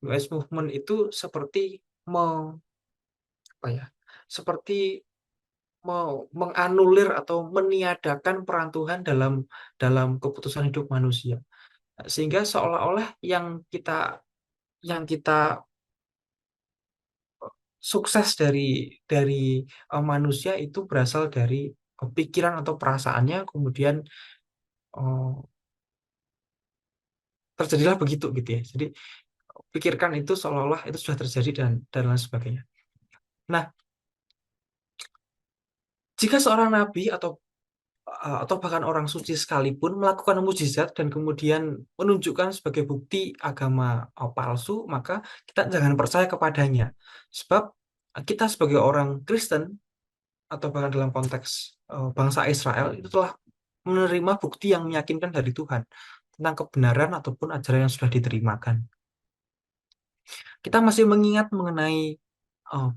Speaker 2: New Age Movement itu seperti apa ya? Seperti menganulir atau meniadakan peran Tuhan dalam keputusan hidup manusia. Sehingga seolah-olah yang kita sukses dari manusia itu berasal dari pikiran atau perasaannya, kemudian eh, terjadilah begitu gitu ya. Jadi pikirkan itu seolah-olah itu sudah terjadi dan lain sebagainya. Nah, jika seorang nabi atau bahkan orang suci sekalipun melakukan mujizat dan kemudian menunjukkan sebagai bukti agama palsu, maka kita jangan percaya kepadanya. Sebab kita sebagai orang Kristen atau bahkan dalam konteks bangsa Israel itu telah menerima bukti yang meyakinkan dari Tuhan tentang kebenaran ataupun ajaran yang sudah diterimakan. Kita masih mengingat mengenai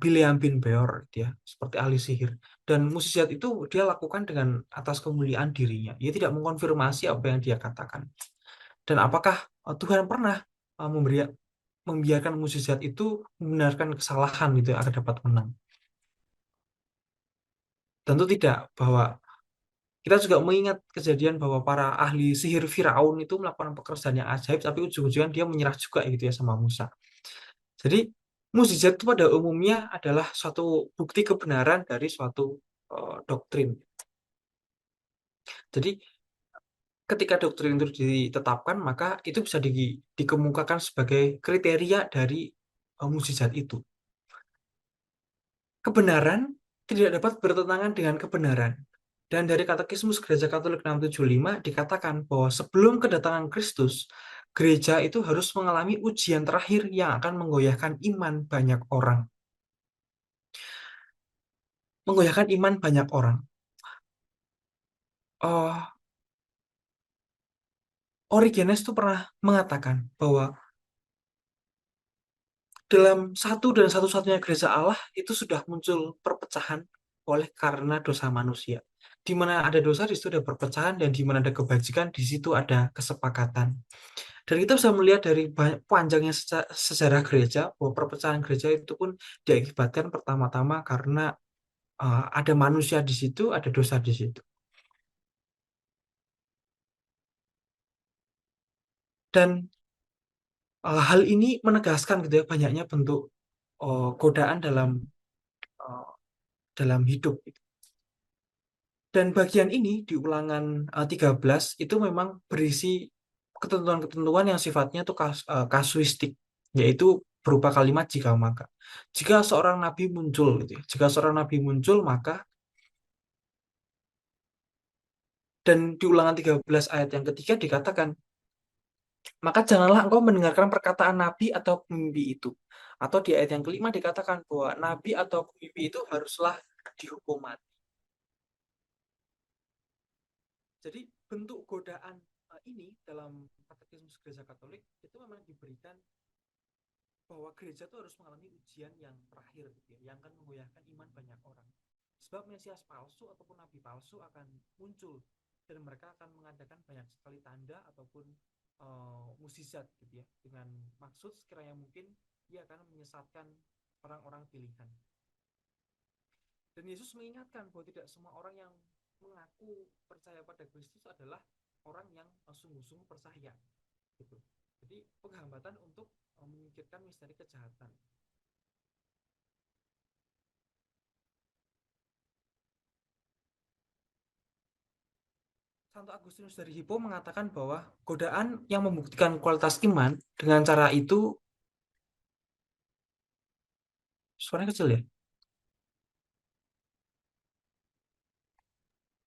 Speaker 2: Bileam bin Beor gitu ya, seperti ahli sihir. Dan mukjizat itu dia lakukan dengan atas kemuliaan dirinya. Dia tidak mengkonfirmasi apa yang dia katakan. Dan apakah Tuhan pernah membiarkan mukjizat itu membenarkan kesalahan gitu agar dapat menang? Tentu tidak, bahwa kita juga mengingat kejadian bahwa para ahli sihir Firaun itu melakukan pekerjaan yang ajaib, tapi ujung-ujungnya dia menyerah juga gitu ya sama Musa. Jadi mukjizat itu pada umumnya adalah suatu bukti kebenaran dari suatu doktrin. Jadi ketika doktrin itu ditetapkan, maka itu bisa dikemukakan sebagai kriteria dari mukjizat itu. Kebenaran tidak dapat bertentangan dengan kebenaran. Dan dari Katekismus Gereja Katolik 675 dikatakan bahwa sebelum kedatangan Kristus, gereja itu harus mengalami ujian terakhir yang akan menggoyahkan iman banyak orang. Menggoyahkan iman banyak orang. Origenes itu pernah mengatakan bahwa dalam satu dan satu-satunya gereja Allah itu sudah muncul perpecahan oleh karena dosa manusia. Di mana ada dosa, di situ ada perpecahan, dan di mana ada kebajikan, di situ ada kesepakatan. Dan kita bisa melihat dari panjangnya sejarah gereja bahwa perpecahan gereja itu pun diakibatkan pertama-tama karena ada manusia di situ, ada dosa di situ. Dan hal ini menegaskan gitu ya banyaknya bentuk godaan uh, dalam hidup. Dan bagian ini di ulangan 13 itu memang berisi ketentuan-ketentuan yang sifatnya itu kasuistik, yaitu berupa kalimat jika maka. Jika seorang nabi muncul gitu ya, jika seorang nabi muncul maka, dan di ulangan 13 ayat yang ketiga dikatakan, maka janganlah engkau mendengarkan perkataan nabi atau pemimpi itu. Atau di ayat yang kelima dikatakan bahwa nabi atau pemimpi itu haruslah dihukum mati. Jadi bentuk godaan ini dalam Katekismus Gereja Katolik itu memang diberikan bahwa gereja itu harus mengalami ujian yang terakhir gitu ya, yang akan menggoyahkan iman banyak orang. Sebab Mesias palsu ataupun nabi palsu akan muncul dan mereka akan mengadakan banyak sekali tanda ataupun mukjizat gitu ya, dengan maksud sekiranya mungkin dia akan menyesatkan orang-orang pilihan. Dan Yesus mengingatkan bahwa tidak semua orang yang mengaku percaya pada Kristus adalah orang yang sungguh-sungguh percaya gitu. Jadi penghambatan untuk memikirkan misteri kejahatan. Santo Agustinus dari Hippo mengatakan bahwa godaan yang membuktikan kualitas iman dengan cara itu, suaranya kecil ya?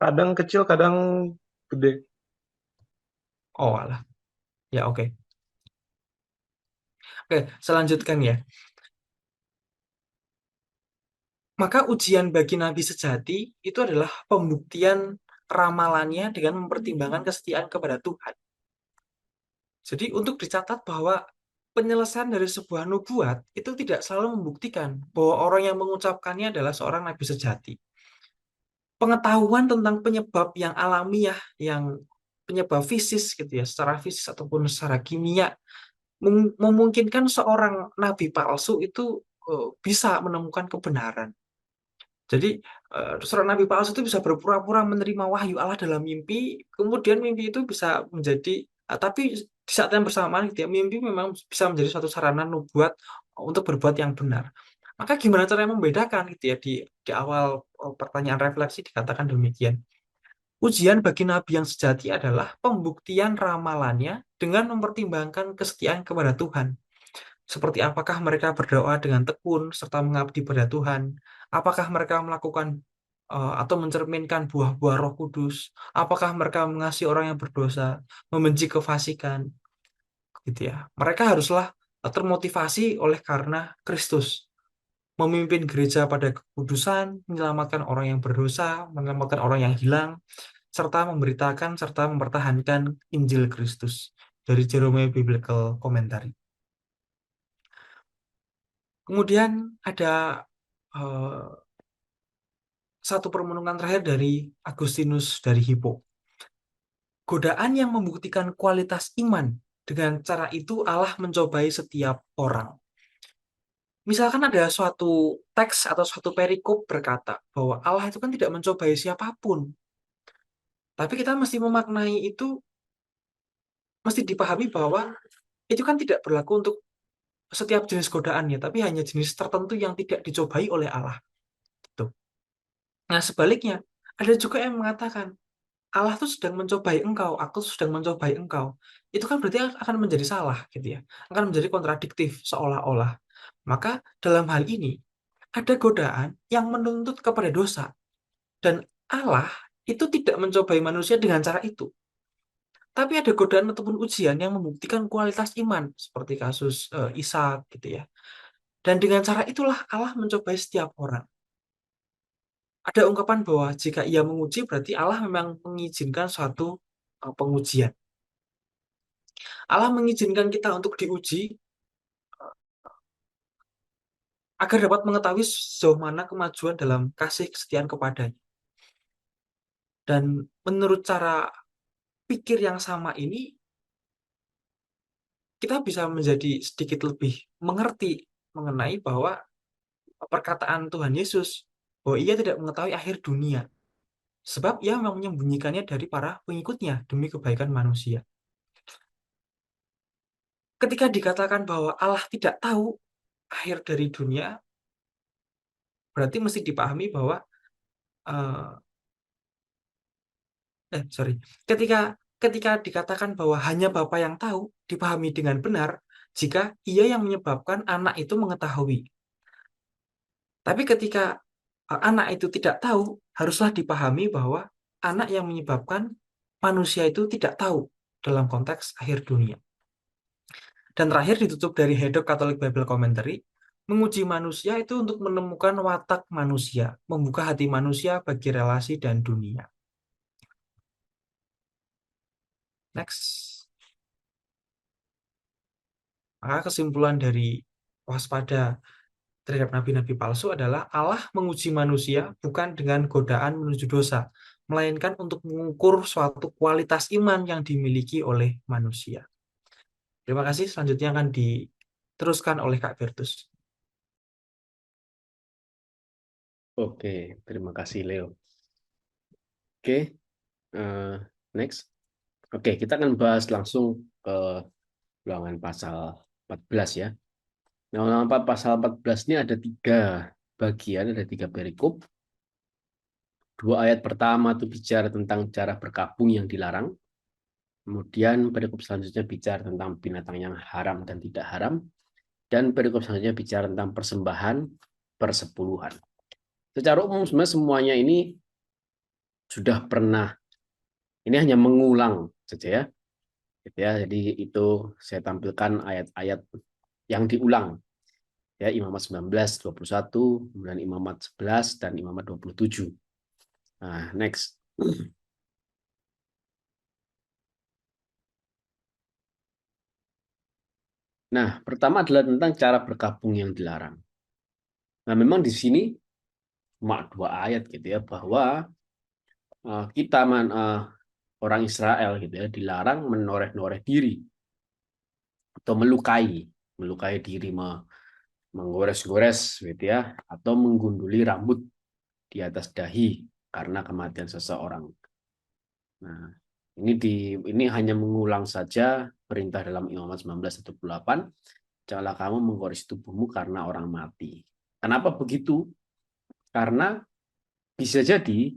Speaker 1: Kadang kecil, kadang gede.
Speaker 2: Oh alah, ya oke. Oke, selanjutkan ya. Maka ujian bagi nabi sejati itu adalah pembuktian ramalannya dengan mempertimbangkan kesetiaan kepada Tuhan. Jadi untuk dicatat bahwa penyelesaian dari sebuah nubuat itu tidak selalu membuktikan bahwa orang yang mengucapkannya adalah seorang nabi sejati. Pengetahuan tentang penyebab yang alamiah, yang penyebab fisis gitu ya, secara fisis ataupun secara kimia, memungkinkan seorang nabi palsu itu bisa menemukan kebenaran. Jadi seorang nabi palsu itu bisa berpura-pura menerima wahyu Allah dalam mimpi, kemudian mimpi itu bisa menjadi, tapi di saat yang bersamaan gitu ya, mimpi memang bisa menjadi suatu sarana nubuat untuk berbuat yang benar. Maka gimana caranya membedakan gitu ya, di awal pertanyaan refleksi dikatakan demikian. Ujian bagi nabi yang sejati adalah pembuktian ramalannya dengan mempertimbangkan kesetiaan kepada Tuhan. Seperti apakah mereka berdoa dengan tekun serta mengabdi pada Tuhan? Apakah mereka melakukan atau mencerminkan buah-buah Roh Kudus? Apakah mereka mengasihi orang yang berdosa, membenci kefasikan, gitu ya. Mereka haruslah termotivasi oleh karena Kristus, memimpin gereja pada kekudusan, menyelamatkan orang yang berdosa, menyelamatkan orang yang hilang, serta memberitakan serta mempertahankan Injil Kristus. Dari Jerome Biblical Commentary. Kemudian ada eh, satu permenungan terakhir dari Agustinus dari Hippo. Godaan yang membuktikan kualitas iman. Dengan cara itu Allah mencobai setiap orang. Misalkan ada suatu teks atau suatu perikop berkata bahwa Allah itu kan tidak mencobai siapapun. Tapi kita mesti memaknai itu, mesti dipahami bahwa itu kan tidak berlaku untuk setiap jenis godaannya, tapi hanya jenis tertentu yang tidak dicobai oleh Allah. Gitu. Nah, sebaliknya, ada juga yang mengatakan, Allah tuh sedang mencobai engkau, aku sedang mencobai engkau. Itu kan berarti akan menjadi salah, gitu ya. Akan menjadi kontradiktif, seolah-olah. Maka dalam hal ini, ada godaan yang menuntut kepada dosa. Dan Allah itu tidak mencobai manusia dengan cara itu. Tapi ada godaan ataupun ujian yang membuktikan kualitas iman, seperti kasus Ishak, gitu ya. Dan dengan cara itulah Allah mencobai setiap orang. Ada ungkapan bahwa jika ia menguji, berarti Allah memang mengizinkan suatu pengujian. Allah mengizinkan kita untuk diuji agar dapat mengetahui sejauh mana kemajuan dalam kasih kesetiaan kepadanya. Dan menurut cara pikir yang sama ini, kita bisa menjadi sedikit lebih mengerti mengenai bahwa perkataan Tuhan Yesus, bahwa ia tidak mengetahui akhir dunia. Sebab ia memang menyembunyikannya dari para pengikutnya demi kebaikan manusia. Ketika dikatakan bahwa Allah tidak tahu akhir dari dunia, berarti mesti dipahami bahwa eh, sorry, ketika ketika dikatakan bahwa hanya Bapa yang tahu, dipahami dengan benar jika ia yang menyebabkan anak itu mengetahui. Tapi ketika anak itu tidak tahu, haruslah dipahami bahwa anak yang menyebabkan manusia itu tidak tahu dalam konteks akhir dunia. Dan terakhir ditutup dari Hedok Catholic Bible Commentary, menguji manusia itu untuk menemukan watak manusia, membuka hati manusia bagi relasi dan dunia. Next. Maka kesimpulan dari waspada terhadap nabi-nabi palsu adalah Allah menguji manusia bukan dengan godaan menuju dosa, melainkan untuk mengukur suatu kualitas iman yang dimiliki oleh manusia. Terima kasih. Selanjutnya akan diteruskan oleh Kak Bertus.
Speaker 3: Oke, terima kasih Leo. Oke, next. Oke, kita akan bahas langsung ke ulangan pasal 14 ya. Nah, ulangan pasal 14 ini ada 3 bagian, ada 3 perikop. 2 ayat pertama itu bicara tentang cara berkabung yang dilarang. Kemudian perikop selanjutnya bicara tentang binatang yang haram dan tidak haram. Dan perikop selanjutnya bicara tentang persembahan persepuluhan. Secara umum sebenarnya semuanya ini sudah pernah, ini hanya mengulang saja ya. Gitu ya. Jadi itu saya tampilkan ayat-ayat yang diulang. Ya, Imamat 19, 21, kemudian Imamat 11 dan Imamat 27. Nah, next. Nah, pertama adalah tentang cara berkabung yang dilarang. Nah, memang di sini cuma 2 ayat gitu ya, bahwa kita orang Israel gitu ya dilarang menoreh-noreh diri atau melukai diri, menggores-gores gitu ya, atau menggunduli rambut di atas dahi karena kematian seseorang. Nah, ini hanya mengulang saja perintah dalam Imamat 19:28, janganlah kamu menggores tubuhmu karena orang mati. Kenapa begitu? Karena bisa jadi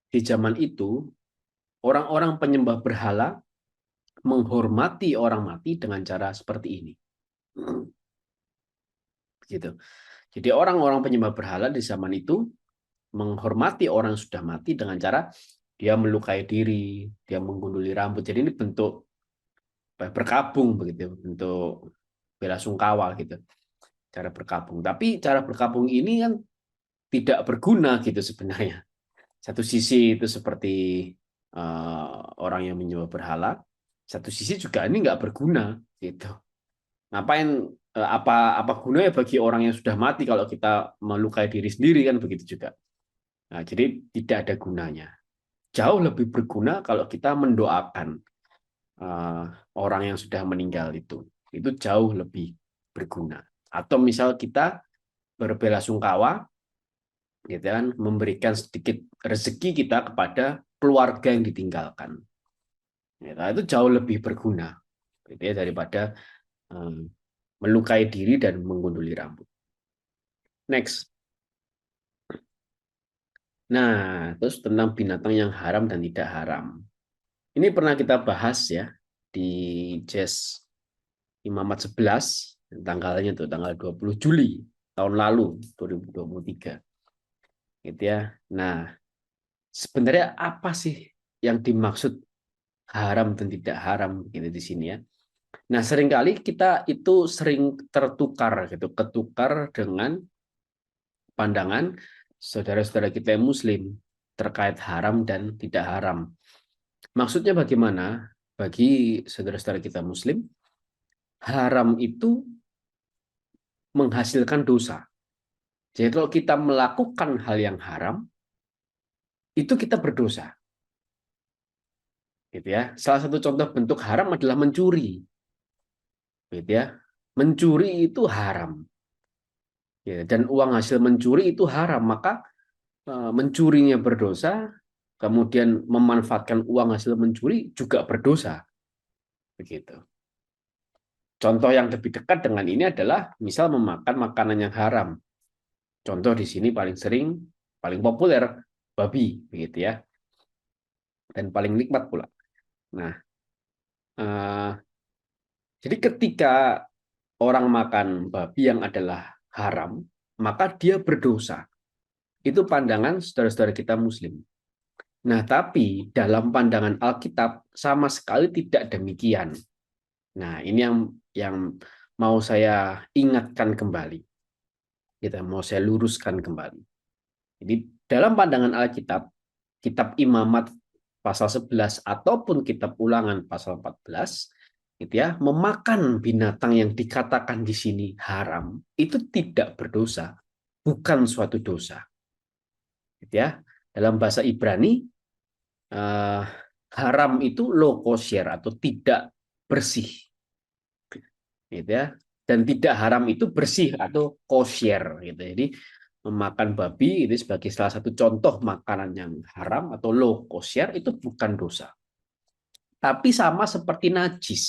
Speaker 3: di zaman itu orang-orang penyembah berhala menghormati orang mati dengan cara seperti ini. Gitu. Jadi orang-orang penyembah berhala di zaman itu menghormati orang yang sudah mati dengan cara dia melukai diri, dia menggunduli rambut. Jadi ini bentuk berkabung begitu, bentuk bela sungkawa gitu. Cara berkabung. Tapi cara berkabung ini kan tidak berguna gitu sebenarnya. Satu sisi itu seperti orang yang menyembah berhala, satu sisi juga ini nggak berguna gitu. Ngapain apa gunanya bagi orang yang sudah mati kalau kita melukai diri sendiri, kan begitu juga. Nah, jadi tidak ada gunanya. Jauh lebih berguna kalau kita mendoakan uh, orang yang sudah meninggal itu. Itu jauh lebih berguna. Atau misal kita berbelasungkawa, gitu kan, memberikan sedikit rezeki kita kepada keluarga yang ditinggalkan. Ya, itu jauh lebih berguna, gitu ya, daripada um, melukai diri dan menggunduli rambut. Next. Nah, terus tentang binatang yang haram dan tidak haram. Ini pernah kita bahas ya di Jazz Imamat 11, tanggalnya tuh tanggal 20 Juli tahun lalu 2023. Gitu ya. Nah, sebenarnya apa sih yang dimaksud haram dan tidak haram gitu di sini ya. Nah, seringkali kita itu sering tertukar gitu, ketukar dengan pandangan saudara-saudara kita yang muslim terkait haram dan tidak haram. Maksudnya bagaimana? Bagi saudara-saudara kita muslim, haram itu menghasilkan dosa. Jadi kalau kita melakukan hal yang haram, itu kita berdosa. Gitu ya. Salah satu contoh bentuk haram adalah mencuri. Gitu ya. Mencuri itu haram. Ya, dan uang hasil mencuri itu haram, maka mencurinya berdosa, kemudian memanfaatkan uang hasil mencuri juga berdosa. Begitu. Contoh yang lebih dekat dengan ini adalah misal memakan makanan yang haram. Contoh di sini paling sering, paling populer, babi, begitu ya, dan paling nikmat pula. Nah, jadi ketika orang makan babi yang adalah haram, maka dia berdosa. Itu pandangan saudara-saudara kita Muslim. Nah, tapi dalam pandangan Alkitab sama sekali tidak demikian. Nah, ini yang mau saya ingatkan kembali. Kita mau saya luruskan kembali. Jadi dalam pandangan Alkitab, kitab Imamat pasal 11 ataupun kitab Ulangan pasal 14, gitu ya, memakan binatang yang dikatakan di sini haram itu tidak berdosa, bukan suatu dosa. Gitu ya. Dalam bahasa Ibrani haram itu lo kosher atau tidak bersih. Gitu ya. Dan tidak haram itu bersih atau kosher gitu. Jadi memakan babi ini sebagai salah satu contoh makanan yang haram atau low kosher itu bukan dosa. Tapi sama seperti najis.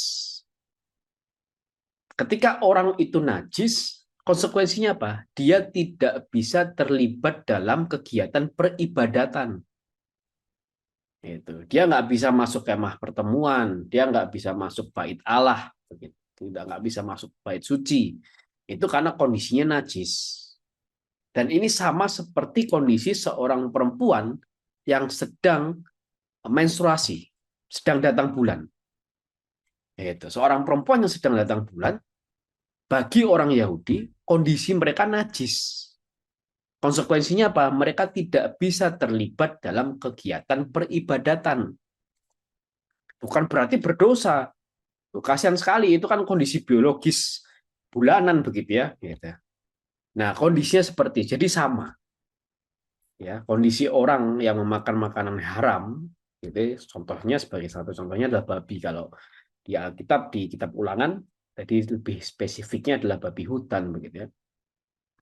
Speaker 3: Ketika orang itu najis, konsekuensinya apa? Dia tidak bisa terlibat dalam kegiatan peribadatan. Itu. Dia nggak bisa masuk kemah pertemuan, dia nggak bisa masuk bait Allah, tidak nggak bisa masuk bait suci. Itu karena kondisinya najis. Dan ini sama seperti kondisi seorang perempuan yang sedang menstruasi, sedang datang bulan. Itu. Seorang perempuan yang sedang datang bulan, bagi orang Yahudi, kondisi mereka najis. Konsekuensinya apa? Mereka tidak bisa terlibat dalam kegiatan peribadatan. Bukan berarti berdosa. Kasihan sekali, itu kan kondisi biologis bulanan begitu ya. Nah, kondisinya seperti jadi sama. Ya, kondisi orang yang memakan makanan haram, gitu, contohnya sebagai satu contohnya adalah babi. Kalau di Alkitab, di kitab Ulangan, jadi lebih spesifiknya adalah babi hutan begitu ya.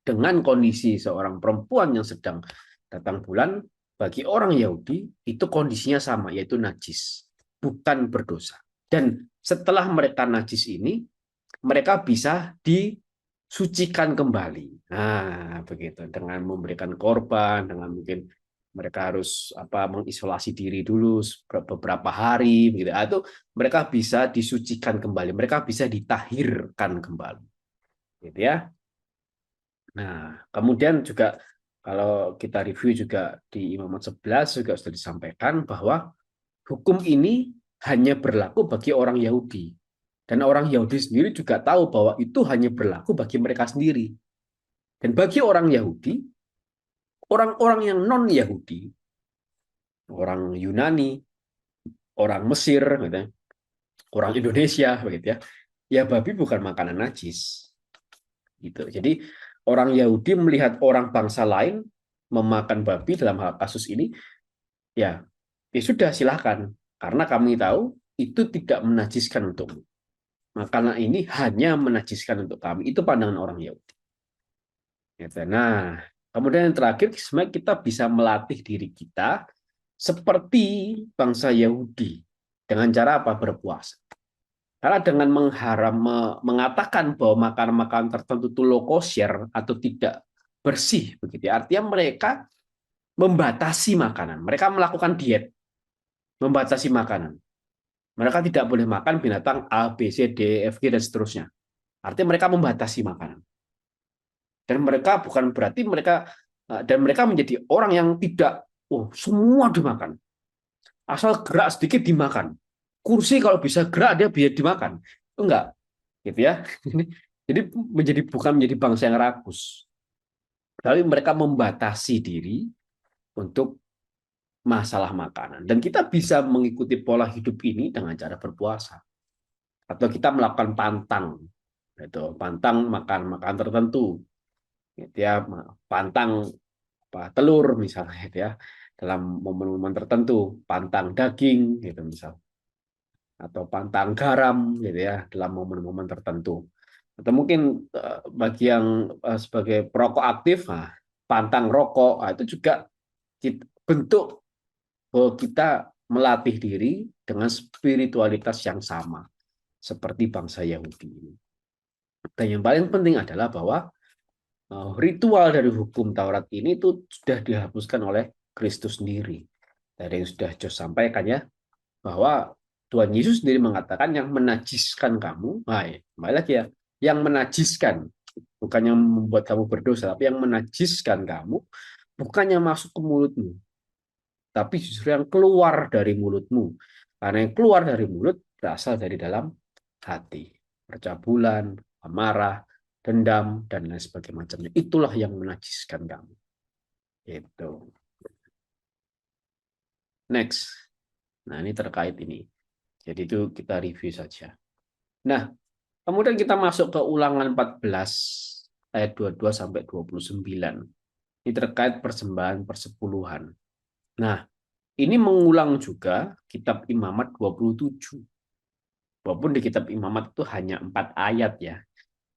Speaker 3: Dengan kondisi seorang perempuan yang sedang datang bulan, bagi orang Yahudi itu kondisinya sama, yaitu najis, bukan berdosa. Dan setelah mereka najis ini, mereka bisa disucikan kembali. Nah, begitu. Dengan memberikan korban, dengan mungkin mereka harus mengisolasi diri dulu beberapa hari, begitu. Atau mereka bisa disucikan kembali, mereka bisa ditahirkan kembali, gitu ya. Nah, kemudian juga kalau kita review juga di Imamat 11 juga sudah disampaikan bahwa hukum ini hanya berlaku bagi orang Yahudi. Dan orang Yahudi sendiri juga tahu bahwa itu hanya berlaku bagi mereka sendiri. Dan bagi orang Yahudi, orang-orang yang non-Yahudi, orang Yunani, orang Mesir, gitu, orang Indonesia, begitu ya, ya babi bukan makanan najis. gitu. Jadi orang Yahudi melihat orang bangsa lain memakan babi dalam hal kasus ini, ya, ya sudah silahkan. Karena kami tahu itu tidak menajiskan untukmu. Makanan ini hanya menajiskan untuk kami. Itu pandangan orang Yahudi. Nah, kemudian yang terakhir, sebenarnya kita bisa melatih diri kita seperti bangsa Yahudi. Dengan cara apa? Berpuasa. Karena dengan mengatakan bahwa makanan-makanan tertentu itu low kosher atau tidak bersih, begitu ya. Artinya mereka membatasi makanan. Mereka melakukan diet, membatasi makanan. Mereka tidak boleh makan binatang A, B, C, D, F, G, dan seterusnya. Artinya mereka membatasi makanan. Dan mereka bukan berarti mereka menjadi orang yang tidak, semua dimakan. Asal gerak sedikit dimakan. Kursi kalau bisa gerak dia biar dimakan. Enggak, gitu ya. Jadi bukan menjadi bangsa yang rakus. Tapi mereka membatasi diri untuk masalah makanan. Dan kita bisa mengikuti pola hidup ini dengan cara berpuasa. Atau kita melakukan pantang. Pantang makan tertentu. Gitu ya, pantang telur misalnya gitu ya. Dalam momen-momen tertentu, pantang daging gitu misal. Atau pantang garam gitu ya dalam momen-momen tertentu. Atau mungkin bagi yang sebagai perokok aktif, pantang rokok, itu juga bentuk bahwa kita melatih diri dengan spiritualitas yang sama seperti bangsa Yahudi ini. Dan yang paling penting adalah bahwa ritual dari hukum Taurat ini itu sudah dihapuskan oleh Kristus sendiri. Dari yang sudah Jos sampaikan ya, bahwa Tuhan Yesus sendiri mengatakan yang menajiskan kamu, kembali lagi ya, yang menajiskan, bukan yang membuat kamu berdosa, tapi yang menajiskan kamu, bukan yang masuk ke mulutmu, tapi justru yang keluar dari mulutmu. Karena yang keluar dari mulut berasal dari dalam hati. Percabulan, amarah, dendam, dan lain sebagainya. Itulah yang menajiskan kamu. Itu. Next. Nah, ini terkait ini. Jadi itu kita review saja. Nah, kemudian kita masuk ke Ulangan 14 ayat 22 sampai 29. Ini terkait persembahan persepuluhan. Nah, ini mengulang juga kitab Imamat 27. Walaupun di kitab Imamat itu hanya 4 ayat ya.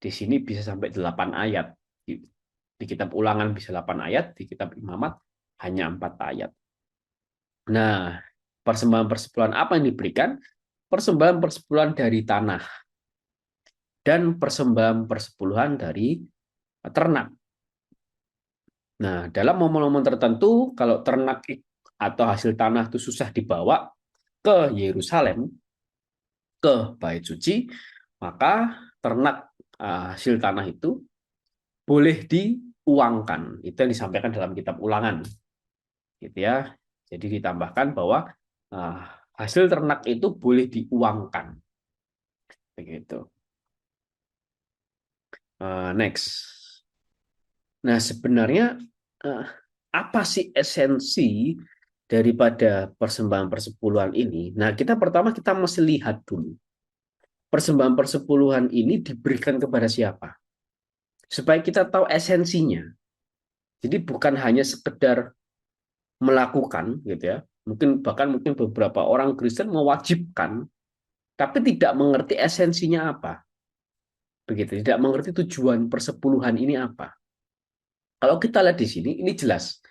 Speaker 3: Di sini bisa sampai 8 ayat. Di kitab Ulangan bisa 8 ayat, di kitab Imamat hanya 4 ayat. Nah, persembahan persepuluhan apa yang diberikan? Persembahan persepuluhan dari tanah dan persembahan persepuluhan dari ternak. Nah, dalam momen-momen tertentu, kalau ternak atau hasil tanah itu susah dibawa ke Yerusalem, ke Bait Suci, maka ternak hasil tanah itu boleh diuangkan. Itu yang disampaikan dalam kitab Ulangan. Gitu ya. Jadi ditambahkan bahwa hasil ternak itu boleh diuangkan. Begitu. Next. Nah, sebenarnya apa sih esensi daripada persembahan persepuluhan ini? Nah, pertama kita mesti lihat dulu. Persembahan persepuluhan ini diberikan kepada siapa? Supaya kita tahu esensinya. Jadi bukan hanya sekedar melakukan gitu ya. Bahkan beberapa orang Kristen mewajibkan tapi tidak mengerti esensinya apa. Begitu, tidak mengerti tujuan persepuluhan ini apa. Kalau kita lihat di sini, ini jelas.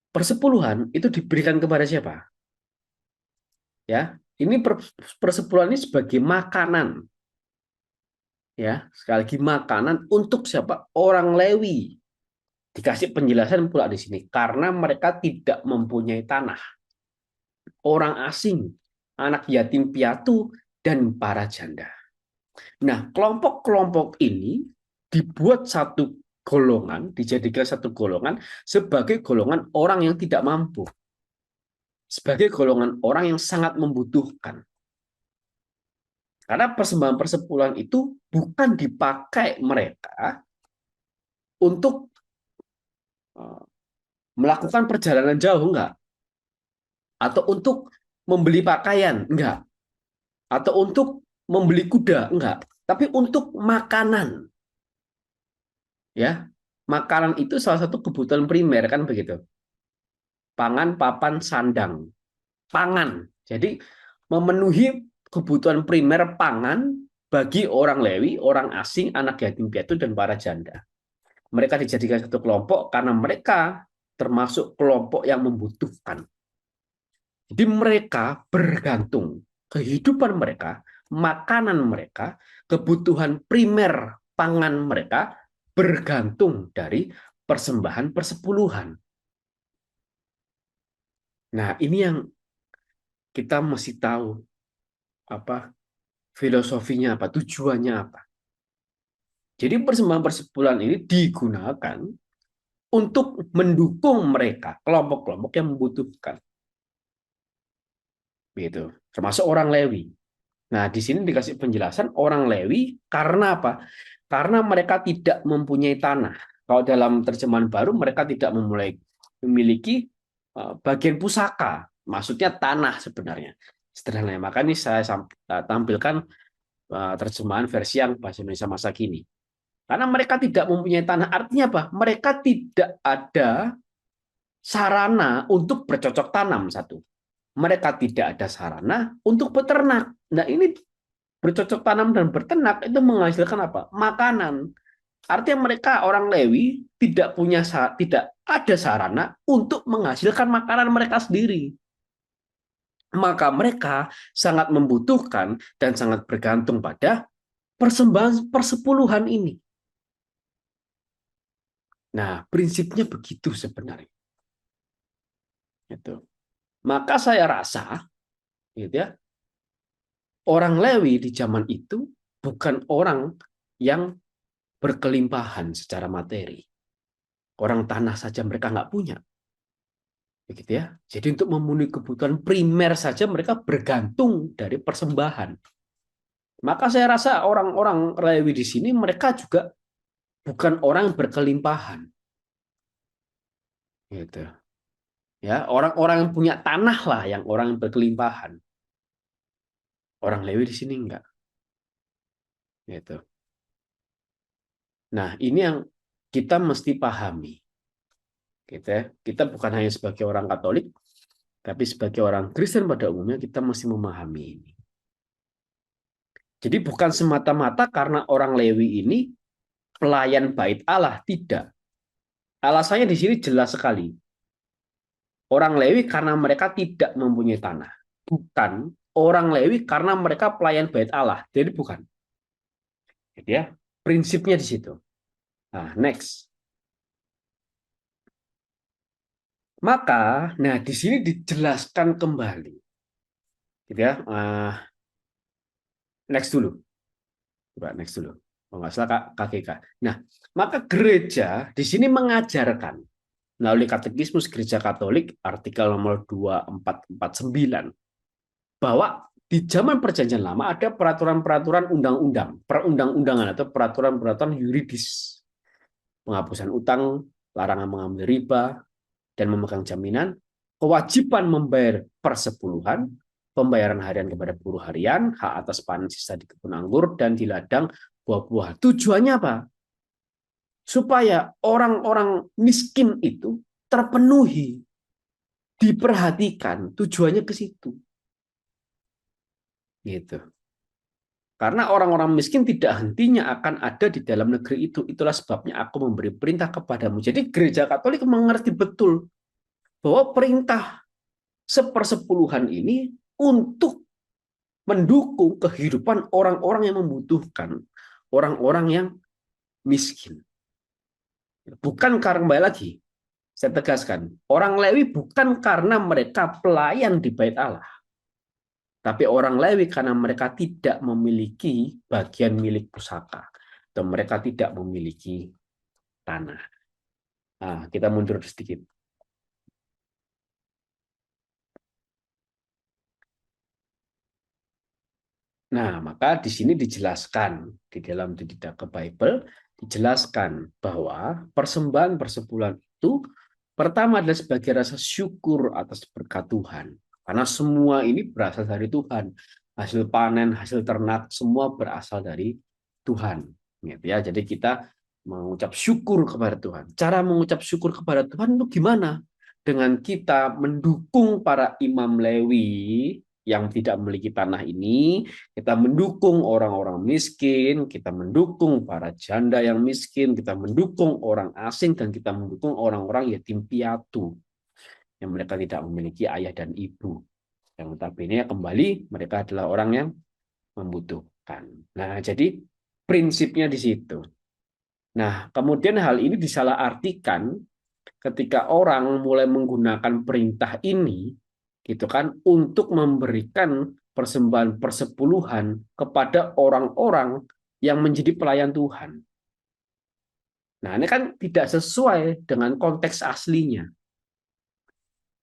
Speaker 3: Persepuluhan itu diberikan kepada siapa? Ya, ini persepuluhan ini sebagai makanan. Ya, sekali lagi makanan untuk siapa? Orang Lewi. Dikasih penjelasan pula di sini karena mereka tidak mempunyai tanah. Orang asing, anak yatim piatu, dan para janda. Nah, kelompok-kelompok ini dibuat satu golongan, dijadikan satu golongan sebagai golongan orang yang tidak mampu. Sebagai golongan orang yang sangat membutuhkan. Karena persembahan persepuluhan itu bukan dipakai mereka untuk melakukan perjalanan jauh, enggak. Atau untuk membeli pakaian, enggak. Atau untuk membeli kuda, enggak. Tapi untuk makanan. Ya, makanan itu salah satu kebutuhan primer kan begitu. Pangan, papan, sandang. Pangan. Jadi memenuhi kebutuhan primer pangan bagi orang Lewi, orang asing, anak yatim piatu dan para janda. Mereka dijadikan satu kelompok karena mereka termasuk kelompok yang membutuhkan. Jadi mereka bergantung kehidupan mereka, makanan mereka, kebutuhan primer pangan mereka bergantung dari persembahan persepuluhan. Nah, ini yang kita mesti tahu apa filosofinya apa, tujuannya apa. Jadi persembahan persepuluhan ini digunakan untuk mendukung mereka, kelompok-kelompok yang membutuhkan. Begitu. Termasuk orang Lewi. Nah, di sini dikasih penjelasan orang Lewi karena apa? Karena mereka tidak mempunyai tanah. Kalau dalam terjemahan baru mereka tidak memiliki bagian pusaka, maksudnya tanah sebenarnya. Sederhananya. Maka ini saya tampilkan terjemahan versi yang bahasa Indonesia masa kini. Karena mereka tidak mempunyai tanah, artinya apa? Mereka tidak ada sarana untuk bercocok tanam satu. Mereka tidak ada sarana untuk beternak. Nah, ini bercocok tanam dan berternak itu menghasilkan apa? Makanan. Artinya mereka orang Lewi tidak ada sarana untuk menghasilkan makanan mereka sendiri. Maka mereka sangat membutuhkan dan sangat bergantung pada persembahan persepuluhan ini. Nah, prinsipnya begitu sebenarnya. Itu. Maka saya rasa, gitu ya, orang Lewi di zaman itu bukan orang yang berkelimpahan secara materi. Orang tanah saja mereka nggak punya. Begitu ya. Jadi untuk memenuhi kebutuhan primer saja mereka bergantung dari persembahan. Maka saya rasa orang-orang Lewi di sini mereka juga bukan orang berkelimpahan. Gitu. Ya, orang-orang yang punya tanah lah yang orang yang berkelimpahan. Orang Lewi di sini enggak. Gitu. Nah, ini yang kita mesti pahami. Gitu ya. Kita bukan hanya sebagai orang Katolik, tapi sebagai orang Kristen pada umumnya kita mesti memahami ini. Jadi bukan semata-mata karena orang Lewi ini pelayan bait Allah, tidak. Alasannya di sini jelas sekali. Orang Lewi karena mereka tidak mempunyai tanah. Bukan orang Lewi karena mereka pelayan bait Allah. Jadi bukan. Jadi ya, prinsipnya di situ. Nah, next. Maka, nah di sini dijelaskan kembali. Gitu ya. Next dulu. Coba next dulu. Kalau nggak salah KGK. Nah, maka gereja di sini mengajarkan melalui Katekismus Gereja Katolik artikel nomor 2449 bahwa di zaman Perjanjian Lama ada peraturan-peraturan undang-undang, perundang-undangan atau peraturan-peraturan yuridis. Penghapusan utang, larangan mengambil riba, dan memegang jaminan, kewajiban membayar persepuluhan, pembayaran harian kepada buruh harian, hak atas panen sisa di kebun anggur, dan di ladang buah-buahan. Tujuannya apa? Supaya orang-orang miskin itu terpenuhi, diperhatikan. Tujuannya ke situ. Gitu. Karena orang-orang miskin tidak hentinya akan ada di dalam negeri itu. Itulah sebabnya aku memberi perintah kepadamu. Jadi gereja Katolik mengerti betul bahwa perintah sepersepuluhan ini untuk mendukung kehidupan orang-orang yang membutuhkan, orang-orang yang miskin. Bukan karena, kembali lagi, saya tegaskan, orang Lewi bukan karena mereka pelayan di bait Allah. Tapi orang Lewi karena mereka tidak memiliki bagian milik pusaka. Atau mereka tidak memiliki tanah. Nah, kita mundur sedikit. Nah, maka di sini dijelaskan, di dalam Didache Bible, dijelaskan bahwa persembahan persepuluhan itu pertama adalah sebagai rasa syukur atas berkat Tuhan. Karena semua ini berasal dari Tuhan. Hasil panen, hasil ternak, semua berasal dari Tuhan. Gitu ya. Jadi kita mengucap syukur kepada Tuhan. Cara mengucap syukur kepada Tuhan itu gimana? Dengan kita mendukung para imam Lewi yang tidak memiliki tanah ini, kita mendukung orang-orang miskin, kita mendukung para janda yang miskin, kita mendukung orang asing, dan kita mendukung orang-orang yatim piatu yang mereka tidak memiliki ayah dan ibu. Yang notabene kembali mereka adalah orang yang membutuhkan. Nah, jadi prinsipnya di situ. Nah, kemudian hal ini disalahartikan ketika orang mulai menggunakan perintah ini, gitu kan, untuk memberikan persembahan persepuluhan kepada orang-orang yang menjadi pelayan Tuhan. Nah, ini kan tidak sesuai dengan konteks aslinya.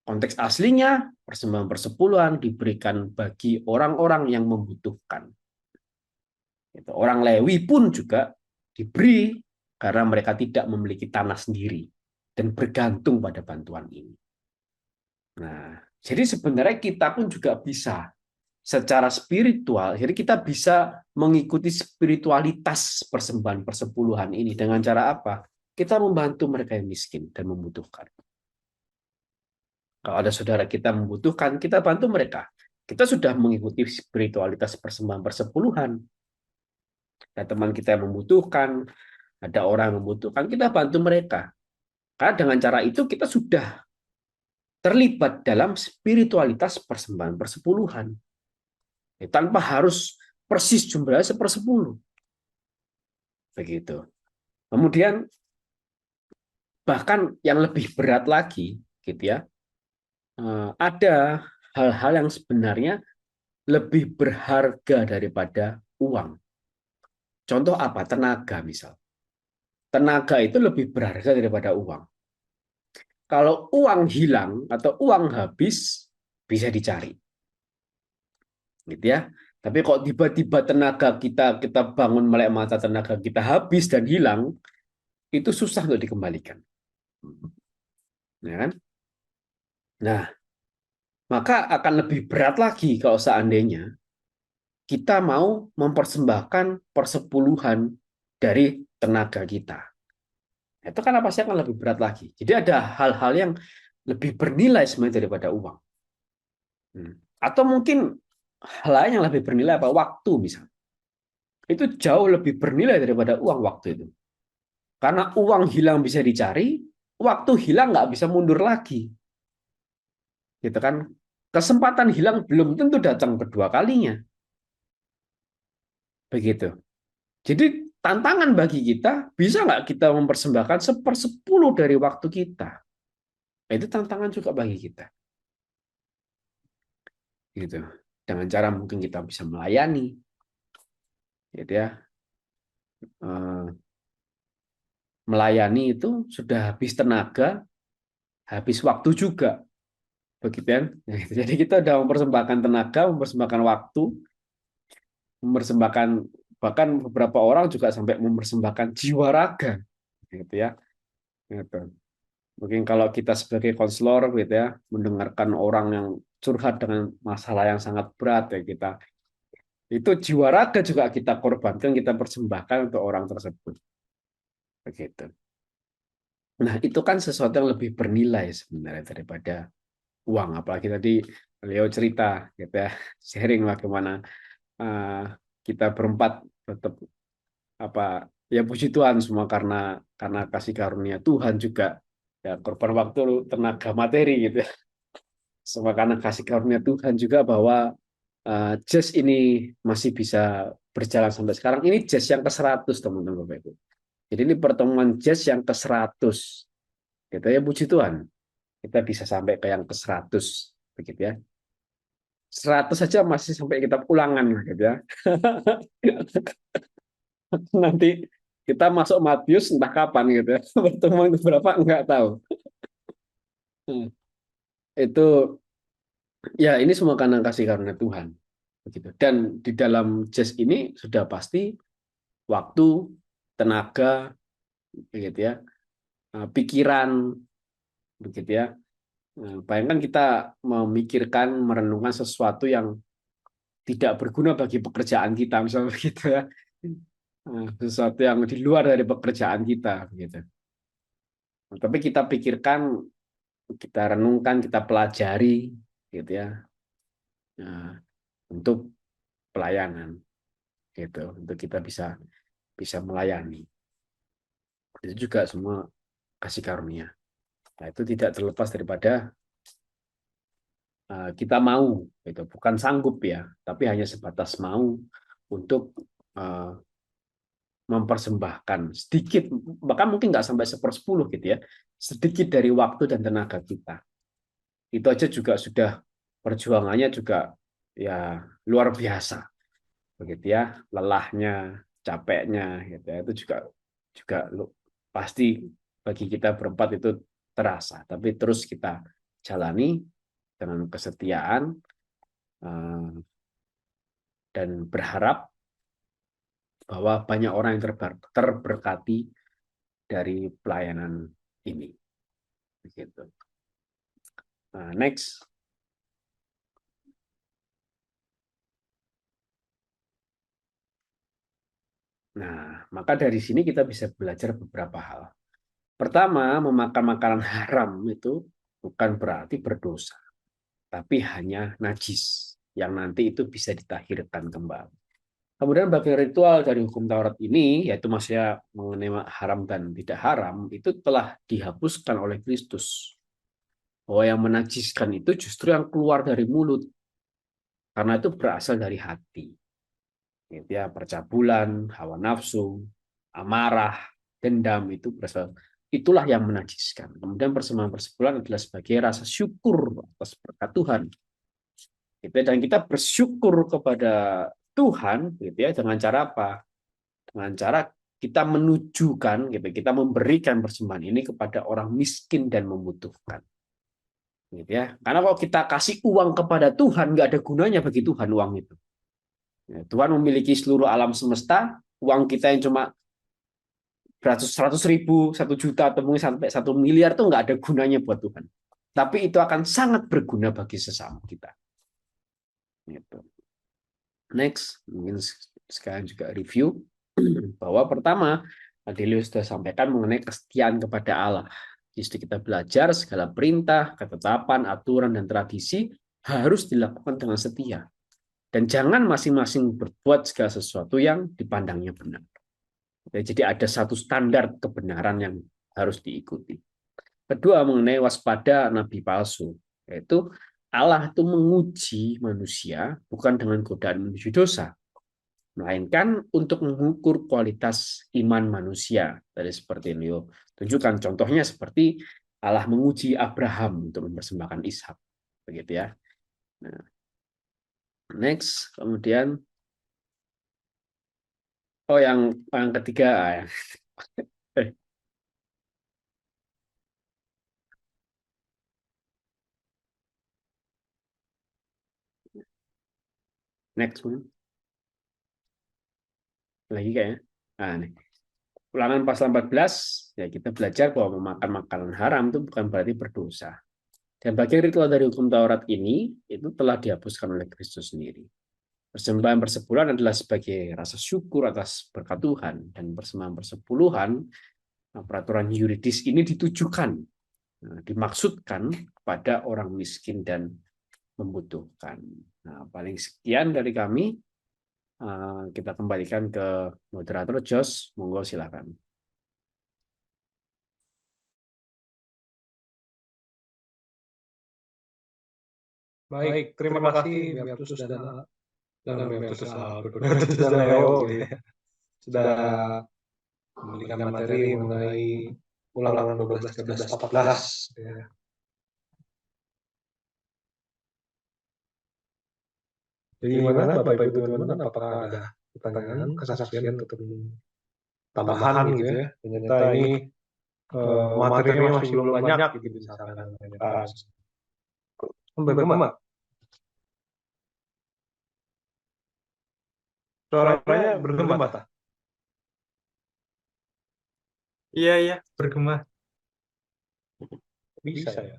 Speaker 3: Konteks aslinya, persembahan persepuluhan diberikan bagi orang-orang yang membutuhkan. Orang Lewi pun juga diberi karena mereka tidak memiliki tanah sendiri dan bergantung pada bantuan ini. Nah, jadi sebenarnya kita pun juga bisa secara spiritual, jadi kita bisa mengikuti spiritualitas persembahan persepuluhan ini dengan cara apa? Kita membantu mereka yang miskin dan membutuhkan. Kalau ada saudara kita membutuhkan, kita bantu mereka. Kita sudah mengikuti spiritualitas persembahan persepuluhan. Ada teman kita yang membutuhkan, ada orang yang membutuhkan, kita bantu mereka. Karena dengan cara itu kita sudah terlibat dalam spiritualitas persembahan persepuluhan. Tanpa harus persis jumlahnya 1/10. Begitu. Kemudian bahkan yang lebih berat lagi, gitu ya, ada hal-hal yang sebenarnya lebih berharga daripada uang. Contoh apa? Tenaga misal. Tenaga itu lebih berharga daripada uang. Kalau uang hilang atau uang habis, bisa dicari. Gitu ya. Tapi kalau tiba-tiba tenaga kita bangun melek mata, tenaga kita habis dan hilang, itu susah untuk dikembalikan. Ya kan? Nah, maka akan lebih berat lagi kalau seandainya kita mau mempersembahkan persepuluhan dari tenaga kita. Itu kan pasti akan lebih berat lagi. Jadi ada hal-hal yang lebih bernilai sebenarnya daripada uang. Atau mungkin hal lain yang lebih bernilai apa? Waktu misalnya. Itu jauh lebih bernilai daripada uang waktu itu. Karena uang hilang bisa dicari, waktu hilang nggak bisa mundur lagi. Gitu kan? Kesempatan hilang belum tentu datang kedua kalinya. Begitu. Jadi tantangan bagi kita, bisa nggak kita mempersembahkan 1/10 dari waktu kita? Itu tantangan juga bagi kita. Gitu. Dengan cara mungkin kita bisa melayani, gitu ya. Melayani itu sudah habis tenaga, habis waktu juga. Begitu kan? Jadi kita sudah mempersembahkan tenaga, mempersembahkan waktu, mempersembahkan, bahkan beberapa orang juga sampai mempersembahkan jiwa raga, gitu ya. Gitu. Mungkin kalau kita sebagai konselor, gitu ya, mendengarkan orang yang curhat dengan masalah yang sangat berat, ya kita itu jiwa raga juga kita korbankan, kita persembahkan untuk orang tersebut. Begitu. Nah, itu kan sesuatu yang lebih bernilai sebenarnya daripada uang. Apalagi tadi Leo cerita, gitu ya, sharing bagaimana kita berempat tetap apa ya, puji Tuhan semua karena kasih karunia Tuhan juga, ya, korban waktu, tenaga, materi, gitu ya. Semua karena kasih karunia Tuhan juga bahwa jazz ini masih bisa berjalan sampai sekarang. Ini jazz yang ke-100, teman-teman Bapak Ibu. Jadi ini pertemuan jazz yang ke-100. Gitu ya, puji Tuhan. Kita bisa sampai ke yang ke-100, begitu ya. 100 saja masih sampai kita ulangan, gitu ya. Nanti kita masuk Matius entah kapan, gitu ya. Pertemuan berapa enggak tahu. Itu ya, ini semua karena kasih karunia Tuhan, begitu. Dan di dalam jazz ini sudah pasti waktu, tenaga, begitu ya, pikiran, begitu ya. Bayangkan kita memikirkan, merenungkan sesuatu yang tidak berguna bagi pekerjaan kita, misalnya begitu ya. sesuatu yang di luar dari pekerjaan kita, gitu. Tapi kita pikirkan, kita renungkan, kita pelajari, gitu ya, nah, untuk pelayanan, gitu, untuk kita bisa bisa melayani. Itu juga semua kasih karunia. Nah, itu tidak terlepas daripada kita mau, gitu, bukan sanggup ya, tapi hanya sebatas mau untuk uh, mempersembahkan sedikit, bahkan mungkin nggak sampai 1/10 gitu ya, sedikit dari waktu dan tenaga kita. Itu aja juga sudah perjuangannya juga ya luar biasa, begitu ya, lelahnya, capeknya, gitu ya, itu juga juga pasti bagi kita berempat itu terasa, tapi terus kita jalani dengan kesetiaan eh, dan berharap bahwa banyak orang yang terberkati dari pelayanan ini. Begitu. Nah, next. Nah, maka dari sini kita bisa belajar beberapa hal. Pertama, memakan makanan haram itu bukan berarti berdosa, tapi hanya najis yang nanti itu bisa ditahirkan kembali. Kemudian bagian ritual dari hukum Taurat ini, yaitu maksudnya mengenai haram dan tidak haram, itu telah dihapuskan oleh Kristus. Bahwa yang menajiskan itu justru yang keluar dari mulut, karena itu berasal dari hati. Gitu ya, percabulan, hawa nafsu, amarah, dendam itu berasal, itulah yang menajiskan. Kemudian persembahan persepuluhan adalah sebagai rasa syukur atas berkat Tuhan. Gitu ya, dan kita bersyukur kepada Tuhan, gitu ya, dengan cara apa? Dengan cara kita menujukan, gitu, kita memberikan persembahan ini kepada orang miskin dan membutuhkan. Gitu ya. Karena kalau kita kasih uang kepada Tuhan, nggak ada gunanya bagi Tuhan uang itu. Ya, Tuhan memiliki seluruh alam semesta, uang kita yang cuma beratus-100 ribu, 1 juta, atau mungkin sampai 1 miliar itu nggak ada gunanya buat Tuhan. Tapi itu akan sangat berguna bagi sesama kita. Gitu. Next, mungkin sekarang juga review bahwa pertama, Adelio sudah sampaikan mengenai kesetiaan kepada Allah. Jadi kita belajar segala perintah, ketetapan, aturan, dan tradisi harus dilakukan dengan setia. Dan jangan masing-masing berbuat segala sesuatu yang dipandangnya benar. Jadi ada satu standar kebenaran yang harus diikuti. Kedua, mengenai waspada nabi palsu, yaitu Allah itu menguji manusia bukan dengan godaan menuju dosa, melainkan untuk mengukur kualitas iman manusia. Tadi seperti Leo tunjukkan contohnya seperti Allah menguji Abraham untuk mempersembahkan Ishak, begitu ya. Nah, next, kemudian yang ketiga, eh, next one, lagi kayaknya. Nah, nih. Ulangan pasal 14, ya kita belajar bahwa memakan makanan haram itu bukan berarti berdosa. Dan bagian ritual dari hukum Taurat ini itu telah dihapuskan oleh Kristus sendiri. Persembahan persepuluhan adalah sebagai rasa syukur atas berkat Tuhan, dan persembahan persepuluhan, peraturan yuridis ini ditujukan, dimaksudkan kepada orang miskin dan membutuhkan. Nah, paling sekian dari kami. Kita kembalikan ke moderator Jos, monggo silakan.
Speaker 1: Baik, terima kasih Bertus dan Leo gitu ya. Sudah memberikan materi mengenai Ulangan 12, 13, 14 ya. Jadi gimana Bapak Ibu teman-teman, apakah ada pertanyaan, kesaksian, atau tambahan gitu ya? Ternyata ini materinya masih belum banyak gitu misalkan. Bagaimana? Suaranya bergema tak?
Speaker 2: Iya, bergema.
Speaker 1: Bisa ya?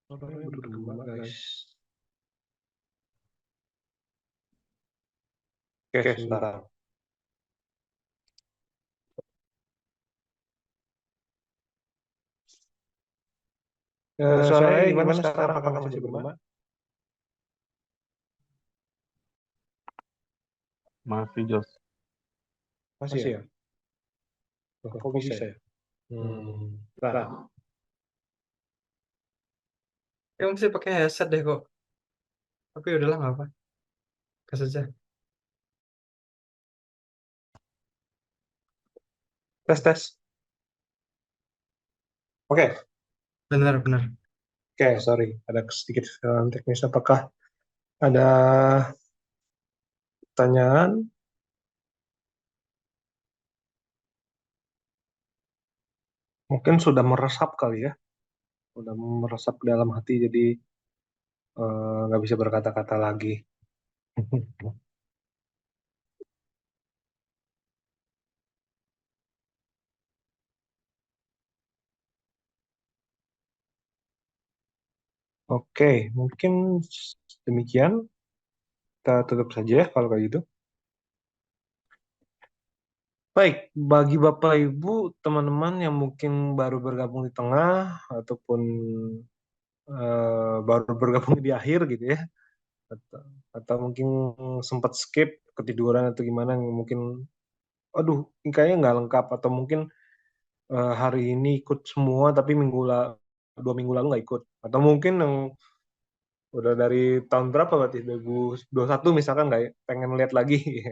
Speaker 1: Suaranya bergema guys. Oke, sebentar. Suaranya gimana sekarang? Apakah masih bergema?
Speaker 4: Masih Jos.
Speaker 1: Masih ya? Loh, kok bisa ya? Nah,
Speaker 2: Kamu mesti pakai headset deh kok. Tapi udahlah nggak apa. Gas aja.
Speaker 1: tes. Oke,
Speaker 2: Benar-benar.
Speaker 1: sorry. Ada sedikit kesalahan teknis. Apakah ada pertanyaan? Mungkin sudah meresap kali ya. Sudah meresap ke dalam hati, jadi nggak bisa berkata-kata lagi. Oke, mungkin demikian. Kita tutup saja ya kalau kayak gitu. Baik, bagi Bapak Ibu, teman-teman yang mungkin baru bergabung di tengah ataupun baru bergabung di akhir gitu ya, atau mungkin sempat skip ketiduran atau gimana, mungkin, aduh, ini kayaknya nggak lengkap, atau mungkin hari ini ikut semua tapi 2 minggu lalu nggak ikut, atau mungkin yang udah dari tahun berapa berarti 2021 misalkan nggak pengen lihat lagi.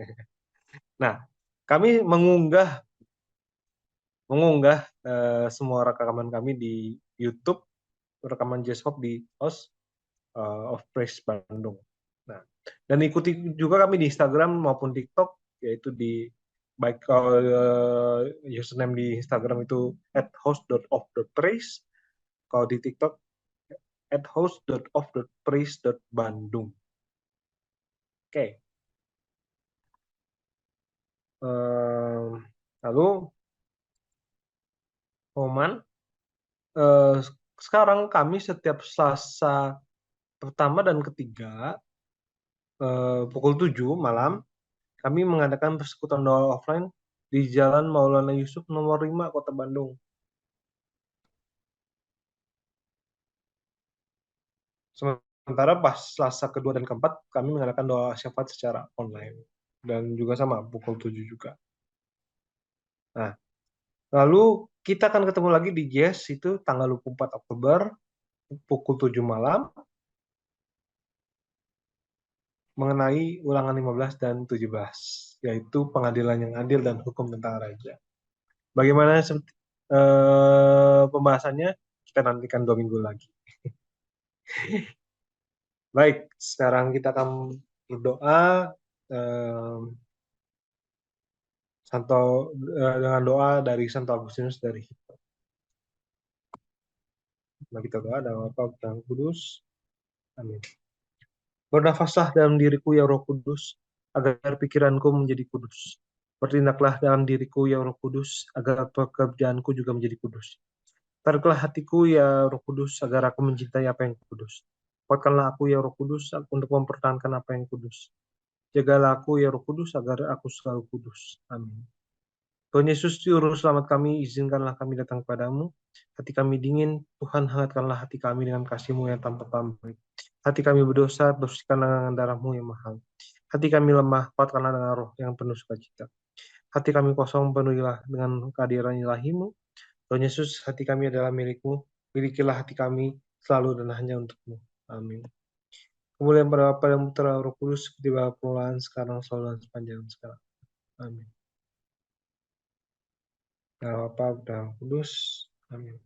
Speaker 1: Nah, kami mengunggah semua rekaman kami di YouTube, rekaman Jazzpop di House of Praise Bandung. Nah, dan ikuti juga kami di Instagram maupun TikTok, yaitu di baik username di Instagram itu @host.of.praise, kalau di TikTok @host.of.praise.bandung. Oke. Lalu Oman, sekarang kami setiap Selasa pertama dan ketiga pukul 7 malam kami mengadakan persekutuan doa offline di Jalan Maulana Yusuf nomor 5 Kota Bandung. Sementara pas Selasa kedua dan keempat kami mengadakan doa syafaat secara online dan juga sama pukul 7 juga. Nah, lalu kita akan ketemu lagi di Jazz itu tanggal 24 Oktober pukul 7 malam mengenai ulangan 15 dan 17, yaitu pengadilan yang adil dan hukum tentang raja. Bagaimana pembahasannya? Kita nantikan 2 minggu lagi. Baik, sekarang kita akan berdoa dengan doa dari Santo Agustinus dari Hippo. Nah, kita doa dalam Bapa dan Kudus. Amin. Bernafaslah dalam diriku ya Roh Kudus, agar pikiranku menjadi kudus. Bertindaklah dalam diriku ya Roh Kudus, agar pekerjaanku juga menjadi kudus. Tariklah hatiku ya Roh Kudus, agar aku mencintai apa yang kudus. Kuatkanlah aku ya Roh Kudus untuk mempertahankan apa yang kudus. Jagalah aku ya Roh Kudus, agar aku selalu kudus. Amin. Tuhan Yesus, Juru Selamat kami, izinkanlah kami datang kepadamu. Hati kami dingin, Tuhan hangatkanlah hati kami dengan kasih-Mu yang tanpa pamrih. Hati kami berdosa, bersihkanlah dengan darah-Mu yang mahal. Hati kami lemah, kuatkanlah dengan roh yang penuh sukacita. Hati kami kosong, penuhilah dengan kehadiran ilahi-Mu. Tuhan Yesus, hati kami adalah milik-Mu. Milikilah hati kami selalu dan hanya untuk-Mu. Amin. Kemuliaan pada Bapa dan Putra Roh Kudus, seperti pada permulaan, sekarang, selalu, dan sepanjang sekarang. Amin. Dalam Bapa dan Roh Kudus. Amin.